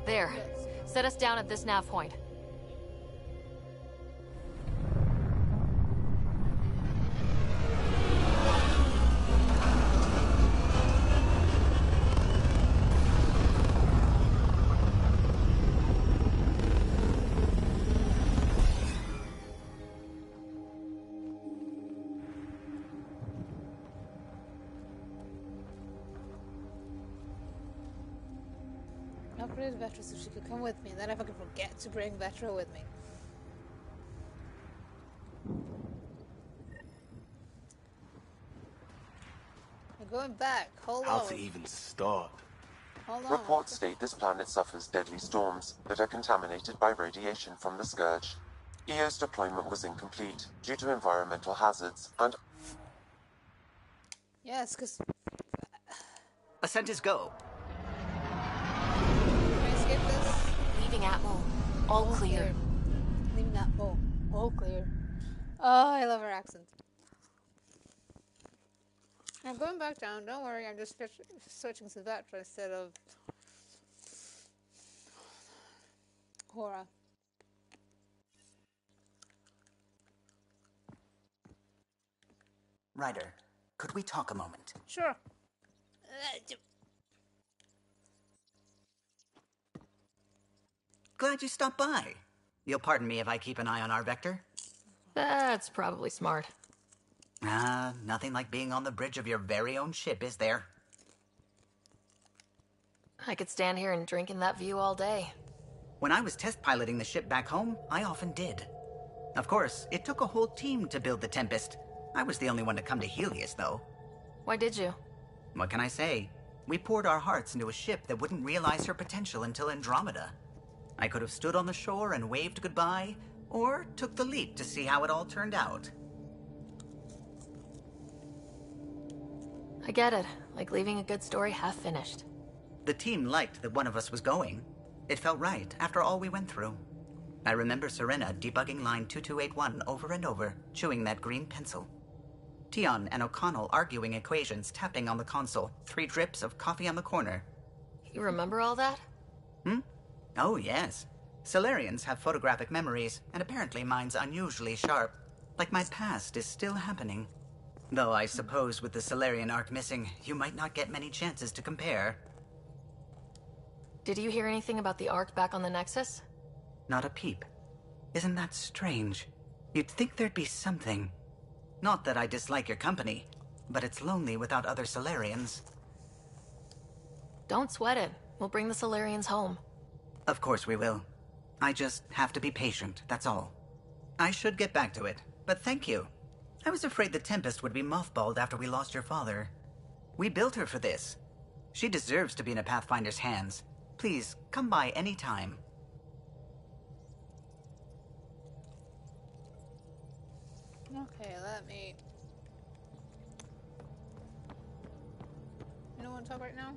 There. Set us down at this nav point. Upgraded Vetra so she could come with me, and then if I could forget to bring Vetra with me. I'm going back. Hold How on. to even start? Hold on. Reports state this planet suffers deadly storms that are contaminated by radiation from the Scourge. EO's deployment was incomplete due to environmental hazards and... Yes, because... Ascent is go. Can I skip this? Leaving Atmo. All clear. Leaving Atmo. All clear. Oh, I love her accent. I'm going back down. Don't worry, I'm just switching to Vetra instead of... Hora. Ryder, could we talk a moment? Sure. Glad you stopped by. You'll pardon me if I keep an eye on our vector? That's probably smart. Nothing like being on the bridge of your very own ship, is there? I could stand here and drink in that view all day. When I was test piloting the ship back home, I often did. Of course, it took a whole team to build the Tempest. I was the only one to come to Helios, though. Why did you? What can I say? We poured our hearts into a ship that wouldn't realize her potential until Andromeda. I could have stood on the shore and waved goodbye, or took the leap to see how it all turned out. I get it. Like leaving a good story half finished. The team liked that one of us was going. It felt right after all we went through. I remember Serena debugging line 2281 over and over, chewing that green pencil. Tion and O'Connell arguing equations, tapping on the console, 3 drips of coffee on the corner. You remember all that? Oh, yes. Solarians have photographic memories, and apparently mine's unusually sharp. Like my past is still happening. Though I suppose with the Solarian arc missing, you might not get many chances to compare. Did you hear anything about the Ark back on the Nexus? Not a peep. Isn't that strange? You'd think there'd be something. Not that I dislike your company. but it's lonely without other Solarians. Don't sweat it. We'll bring the Solarians home. Of course we will. I just have to be patient, that's all. I should get back to it, but thank you. I was afraid the Tempest would be mothballed after we lost your father. We built her for this. She deserves to be in a Pathfinder's hands. Please, come by any time. Okay, let me... You don't want to talk right now?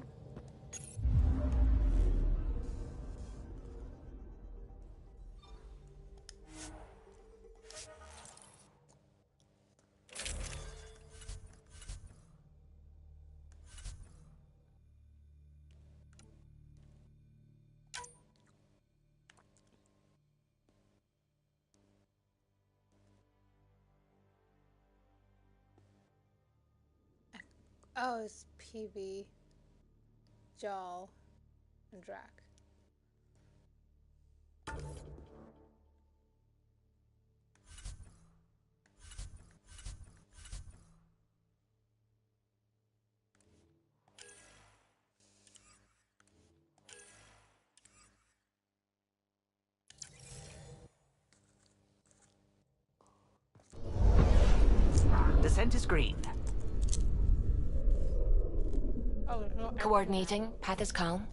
Oh, it's PB, Jal, and Drac. Descent is green. Oh, there's no Coordinating. Path is calm.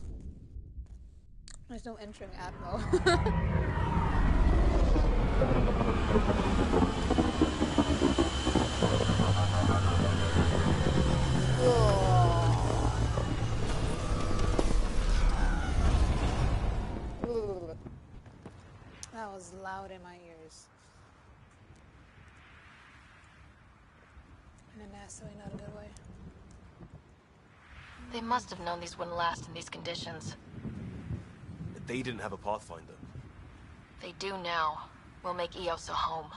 There's no entering Admiral. That was loud in my ears. In a nasty way, not a good way. They must have known these wouldn't last in these conditions. They didn't have a Pathfinder. They do now. We'll make Eos a home.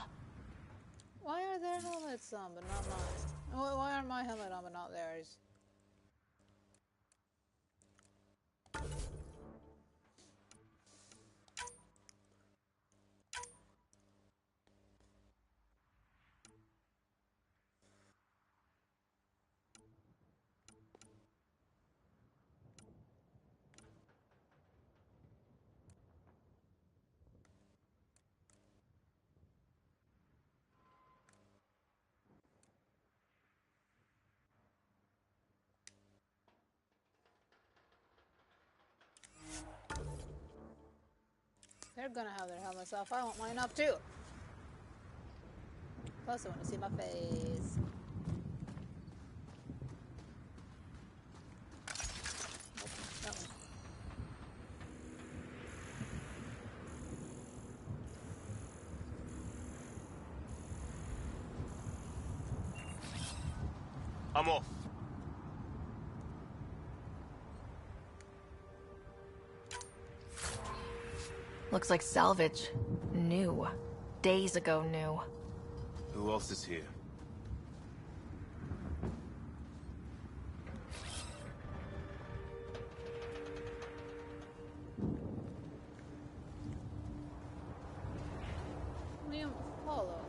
Why are their helmets on but not mine? Why are my helmet on but not theirs? They're gonna have their helmets off. I want mine up too. Plus, I want to see my face. Nope, that one. I'm off. Looks like salvage. New. Days ago new. Who else is here? Liam, follow.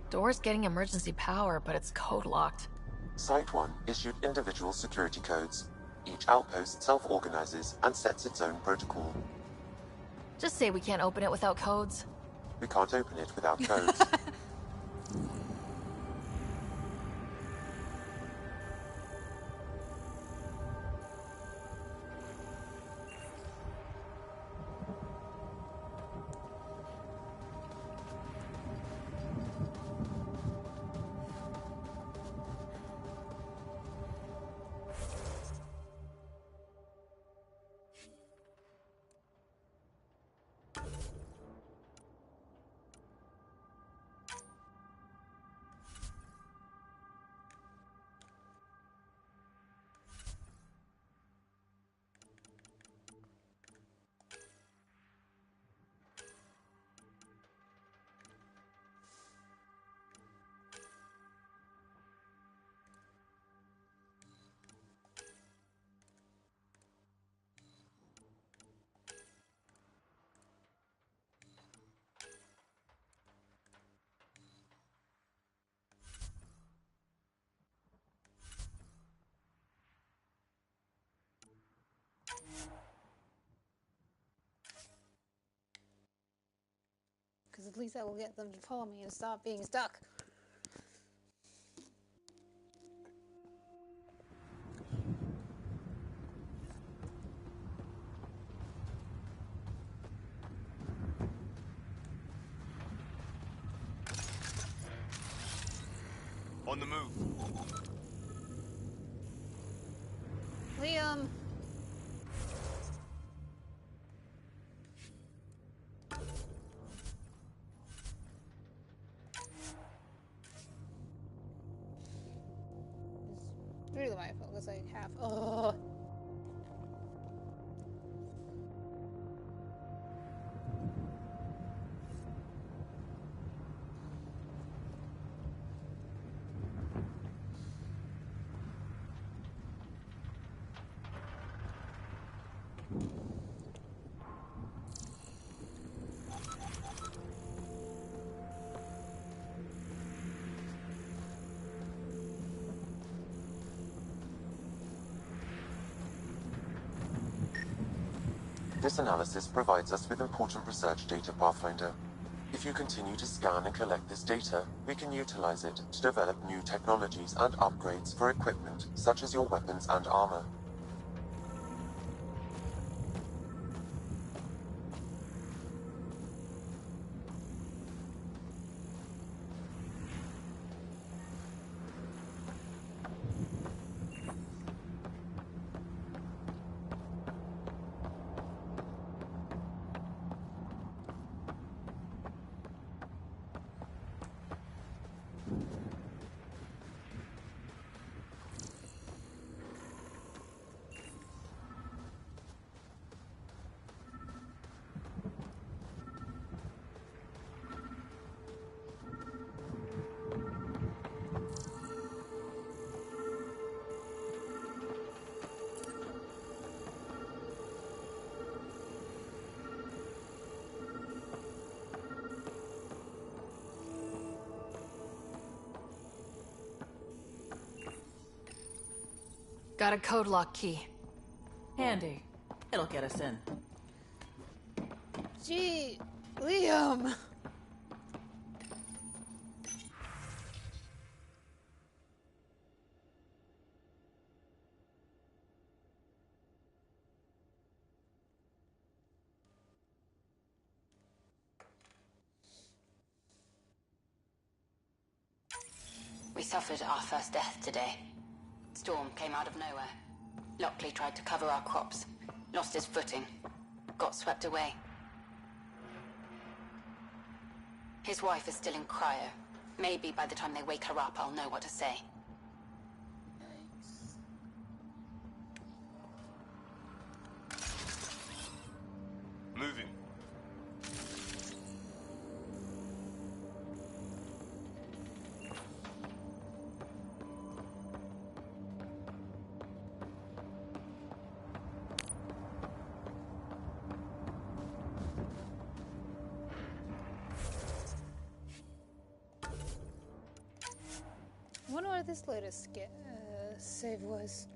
Door's getting emergency power, but it's code locked. Site 1 issued individual security codes. Each outpost self-organizes and sets its own protocol. Just say we can't open it without codes. We can't open it without codes. Because at least I will get them to follow me and stop being stuck. On the move. Liam! It's really my focus, like half. Oh. This analysis provides us with important research data, Pathfinder. If you continue to scan and collect this data, we can utilize it to develop new technologies and upgrades for equipment, such as your weapons and armor. Got a code lock key. Handy. It'll get us in. Gee, Liam! We suffered our first death today. Storm came out of nowhere. Lockley tried to cover our crops. Lost his footing. Got swept away. His wife is still in cryo. Maybe by the time they wake her up, I'll know what to say. Moving. I wonder what this latest save was.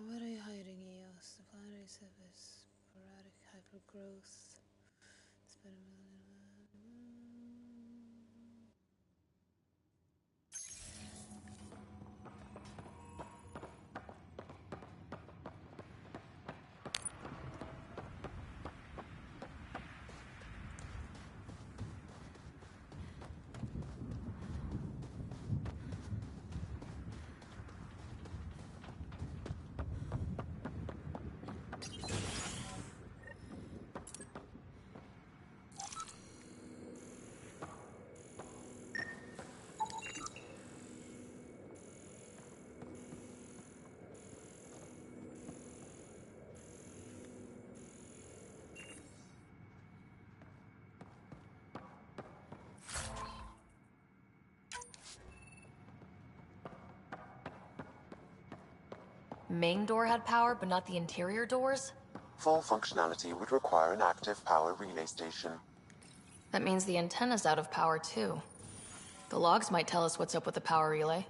What are you hiding, EOS? The planetary surface, sporadic hypergrowth. main door had power, but not the interior doors? Full functionality would require an active power relay station. That means the antenna's out of power, too. The logs might tell us what's up with the power relay.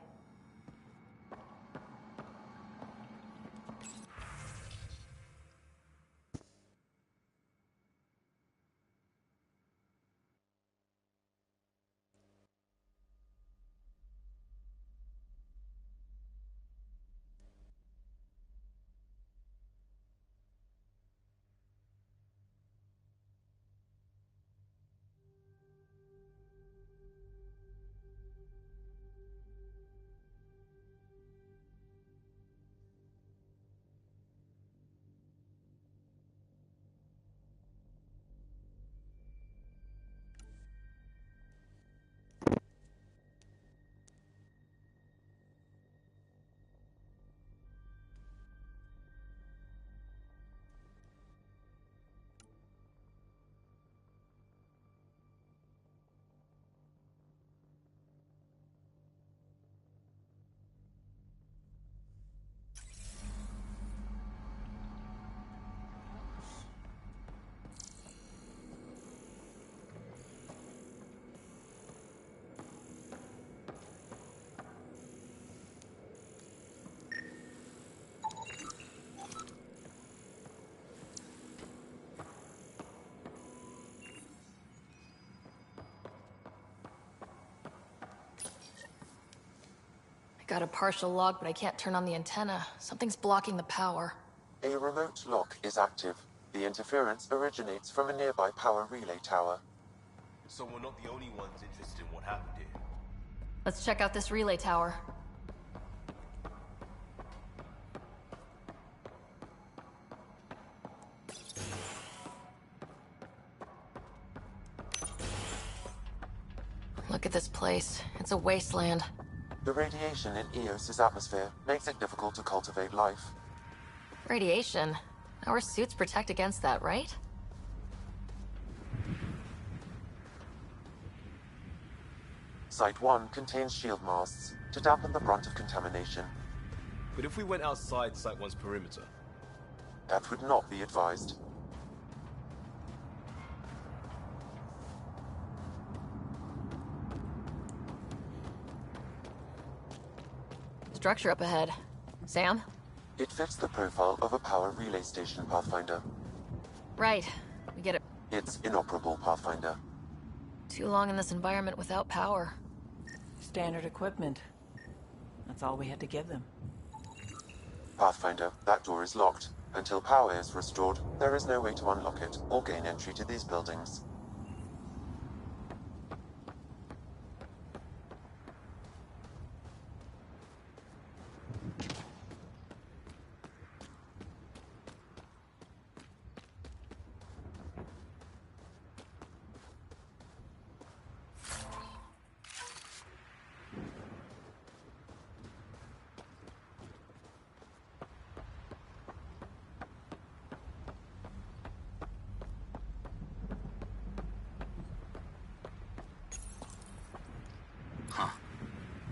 Got a partial log, but I can't turn on the antenna. Something's blocking the power. A remote lock is active. The interference originates from a nearby power relay tower. So we're not the only ones interested in what happened here. Let's check out this relay tower. Look at this place. It's a wasteland. The radiation in Eos's atmosphere makes it difficult to cultivate life. Radiation? Our suits protect against that, right? Site 1 contains shield masts to dampen the brunt of contamination. But if we went outside Site 1's perimeter? That would not be advised. Structure up ahead. Sam? It fits the profile of a power relay station, Pathfinder. Right. We get it. It's inoperable, Pathfinder. Too long in this environment without power. Standard equipment. That's all we had to give them. Pathfinder, that door is locked. Until power is restored, there is no way to unlock it or gain entry to these buildings.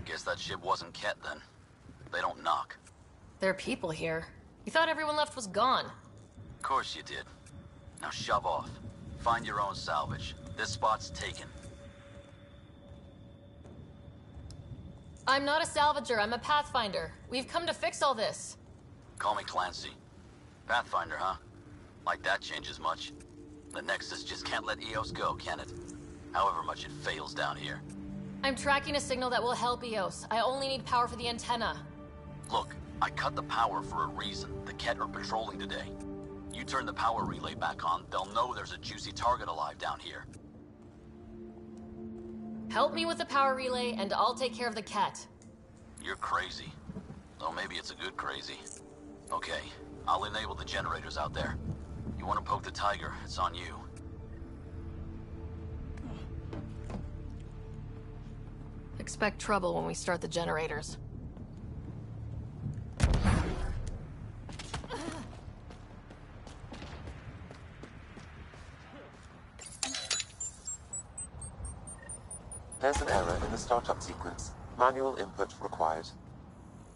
Guess that ship wasn't Ket then. They don't knock. There are people here. You thought everyone left was gone. Of course you did. Now shove off. Find your own salvage. This spot's taken. I'm not a salvager, I'm a Pathfinder. We've come to fix all this. Call me Clancy. Pathfinder, huh? Like that changes much. The Nexus just can't let Eos go, can it? However much it fails down here. I'm tracking a signal that will help Eos. I only need power for the antenna. Look, I cut the power for a reason. The Ket are patrolling today. You turn the power relay back on, they'll know there's a juicy target alive down here. Help me with the power relay, and I'll take care of the Ket. You're crazy. Though maybe it's a good crazy. Okay, I'll enable the generators out there. You want to poke the tiger, it's on you. Expect trouble when we start the generators. There's an error in the startup sequence. Manual input required.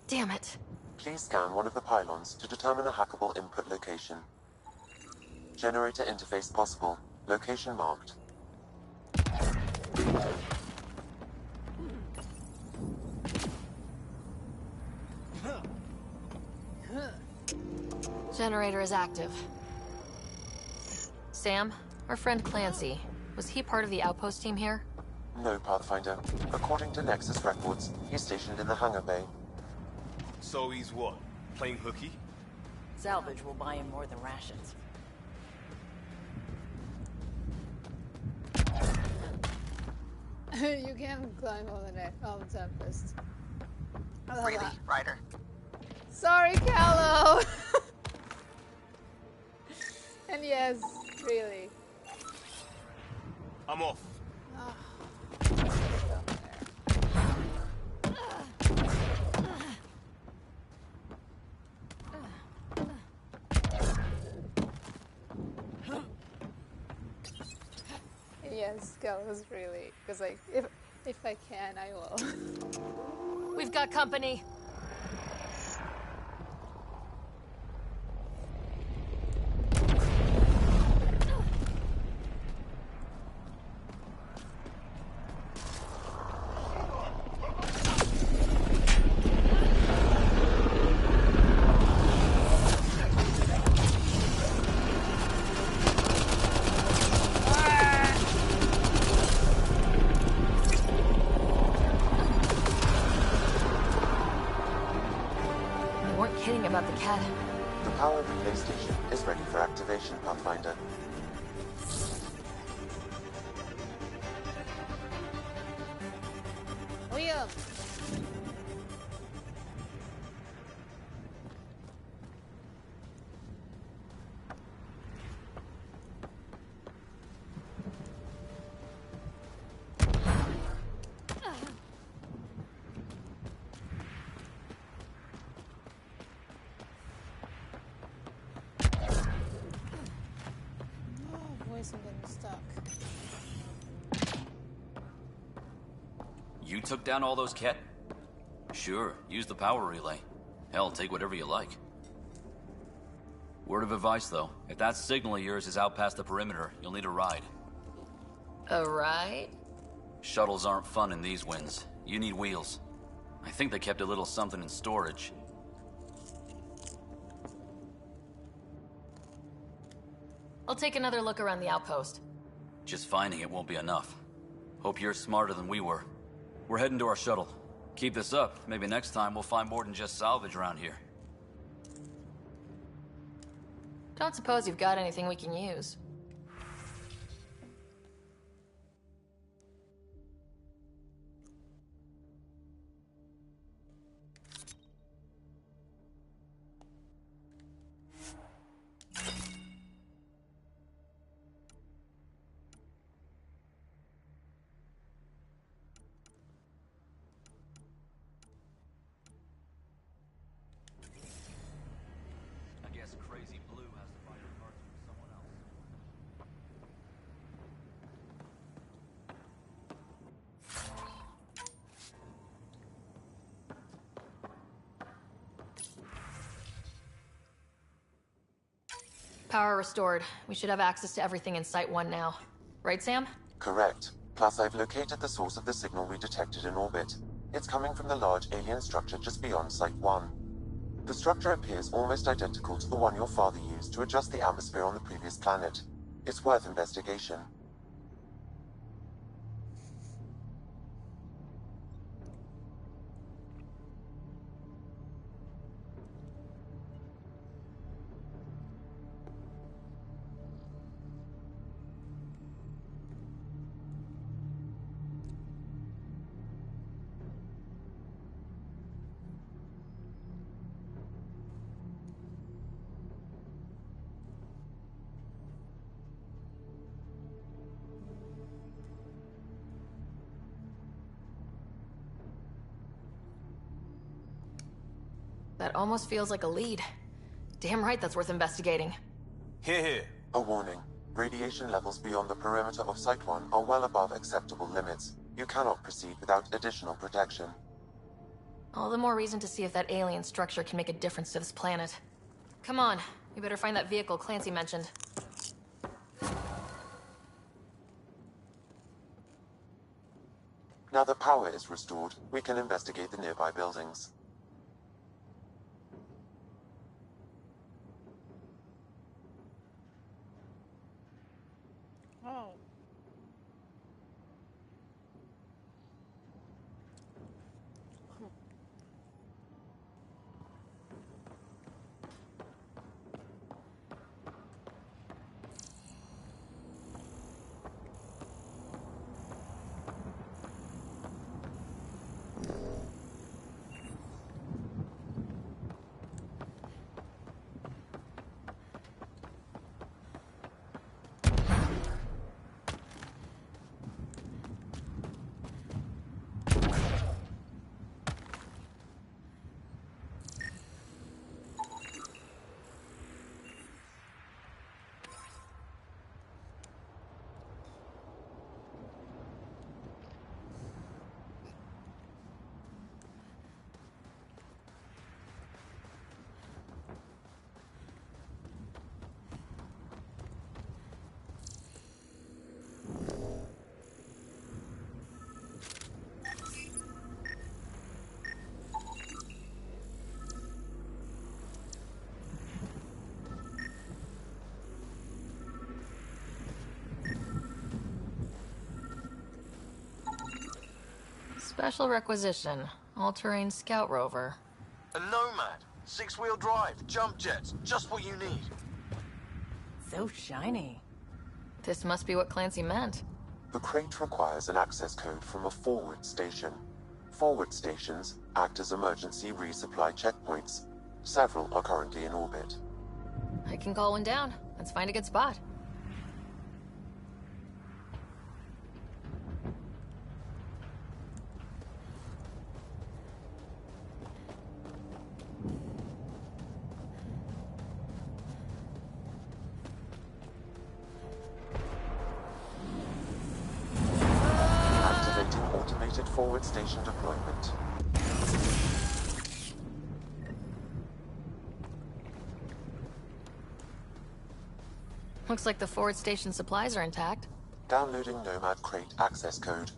Damn it. Please scan one of the pylons to determine a hackable input location. Generator interface possible. Location marked. Generator is active. Sam, our friend Clancy, was he part of the outpost team here? No, Pathfinder. According to Nexus records, he's stationed in the hangar bay. So he's what? Playing hooky? Salvage will buy him more than rations. You can climb on the tempest. Really, Ryder? Sorry, Callow! And yes, really. I'm off. Yes, Callow's really. Because, like, if I can, I will. We've got company. About the cat. The power relay station is ready for activation, Pathfinder. William! I'm getting stuck. You took down all those Ket? Sure, use the power relay. Hell, take whatever you like. Word of advice, though. If that signal of yours is out past the perimeter, you'll need a ride. A ride? Shuttles aren't fun in these winds. You need wheels. I think they kept a little something in storage. I'll take another look around the outpost. Just finding it won't be enough. Hope you're smarter than we were. We're heading to our shuttle. Keep this up. Maybe next time we'll find more than just salvage around here. Don't suppose you've got anything we can use. Power restored. We should have access to everything in Site 1 now. Right, Sam? Correct. Plus, I've located the source of the signal we detected in orbit. It's coming from the large alien structure just beyond Site 1. The structure appears almost identical to the one your father used to adjust the atmosphere on the previous planet. It's worth investigation. That almost feels like a lead. Damn right that's worth investigating. Here. A warning. Radiation levels beyond the perimeter of Site 1 are well above acceptable limits. You cannot proceed without additional protection. All the more reason to see if that alien structure can make a difference to this planet. Come on, we better find that vehicle Clancy mentioned. Now that power is restored, we can investigate the nearby buildings. Oh. Special requisition. All-terrain scout rover. A Nomad. 6-wheel drive. Jump jets. Just what you need. So shiny. This must be what Clancy meant. The crate requires an access code from a forward station. Forward stations act as emergency resupply checkpoints. Several are currently in orbit. I can call one down. Let's find a good spot. Activating automated forward station deployment. Looks like the forward station supplies are intact. Downloading Nomad crate access code.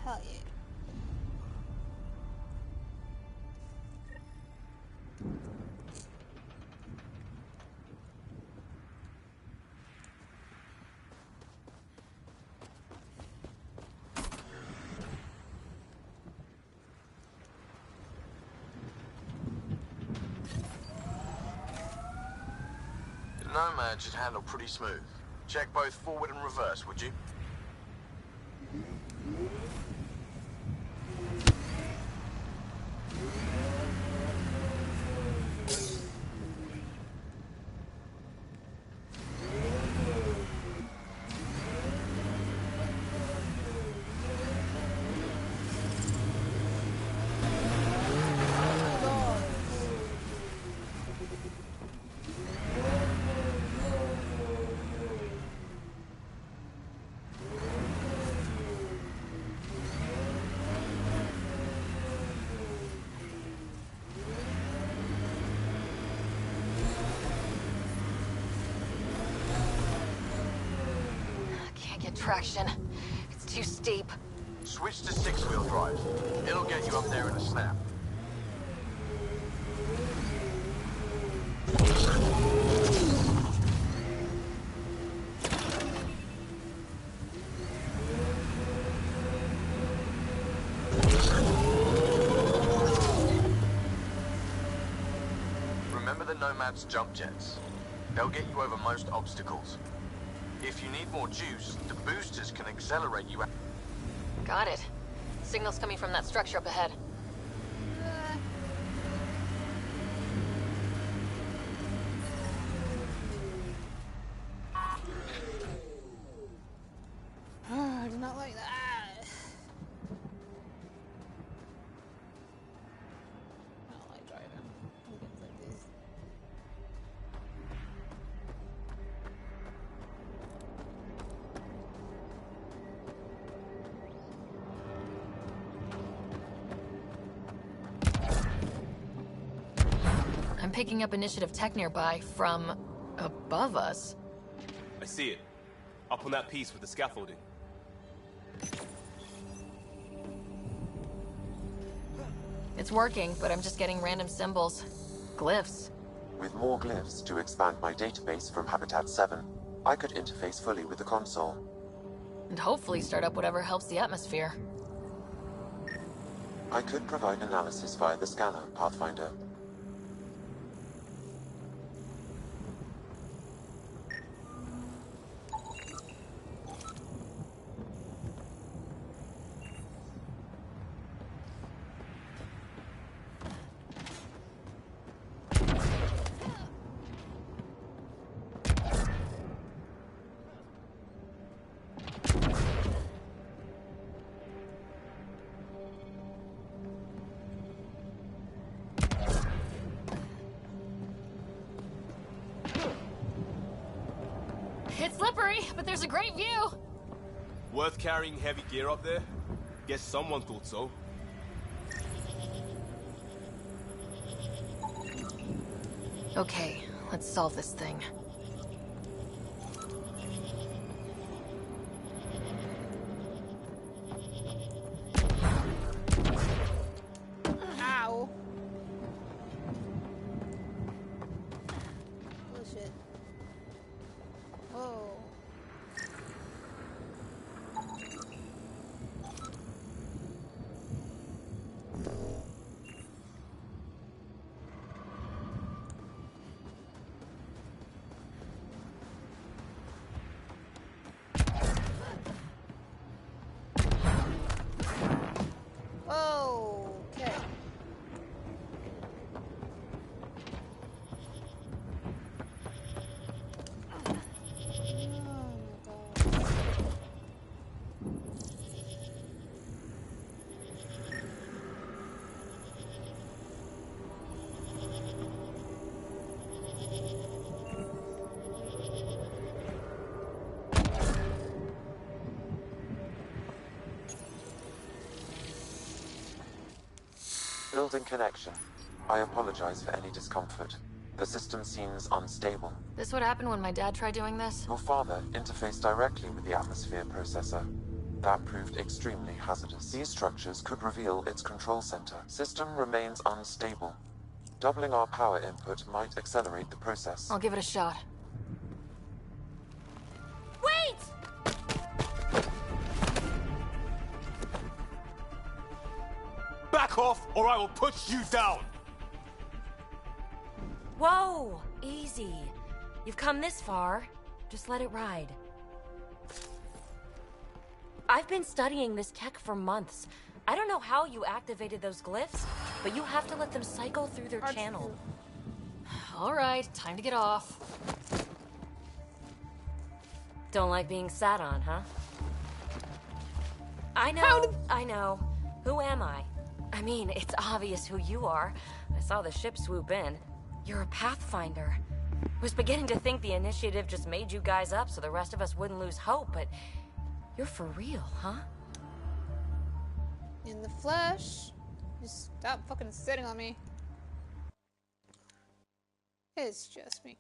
Hell yeah. The Nomad should handle pretty smooth. Check both forward and reverse, would you? Can't get traction. It's too steep. Switch to 6-wheel drive. It'll get you up there in a snap. Remember the Nomad's jump jets. They'll get you over most obstacles. If you need more juice, the boosters can accelerate you out. Got it. Signal's coming from that structure up ahead. picking up initiative tech nearby from above us. I see it. Up on that piece with the scaffolding. It's working, but I'm just getting random symbols. Glyphs. With more glyphs to expand my database from Habitat 7, I could interface fully with the console. And hopefully start up whatever helps the atmosphere. I could provide analysis via the scanner, Pathfinder. It's slippery, but there's a great view. Worth carrying heavy gear up there? Guess someone thought so. Okay, let's solve this thing. Ow. Bullshit. Whoa. Okay. Building connection. I apologize for any discomfort. The system seems unstable. This would happen when my dad tried doing this? Your father interfaced directly with the atmosphere processor. That proved extremely hazardous. These structures could reveal its control center. System remains unstable. Doubling our power input might accelerate the process. I'll give it a shot. Wait! Back off, or I will put you down! Whoa! Easy. You've come this far. Just let it ride. I've been studying this tech for months. I don't know how you activated those glyphs, but you have to let them cycle through their channel. All right, time to get off. Don't like being sat on, huh? I know. Who am I? I mean, it's obvious who you are. I saw the ship swoop in. You're a Pathfinder. Was beginning to think the initiative just made you guys up so the rest of us wouldn't lose hope, but you're for real, huh? In the flesh. Just stop fucking sitting on me. It's just me.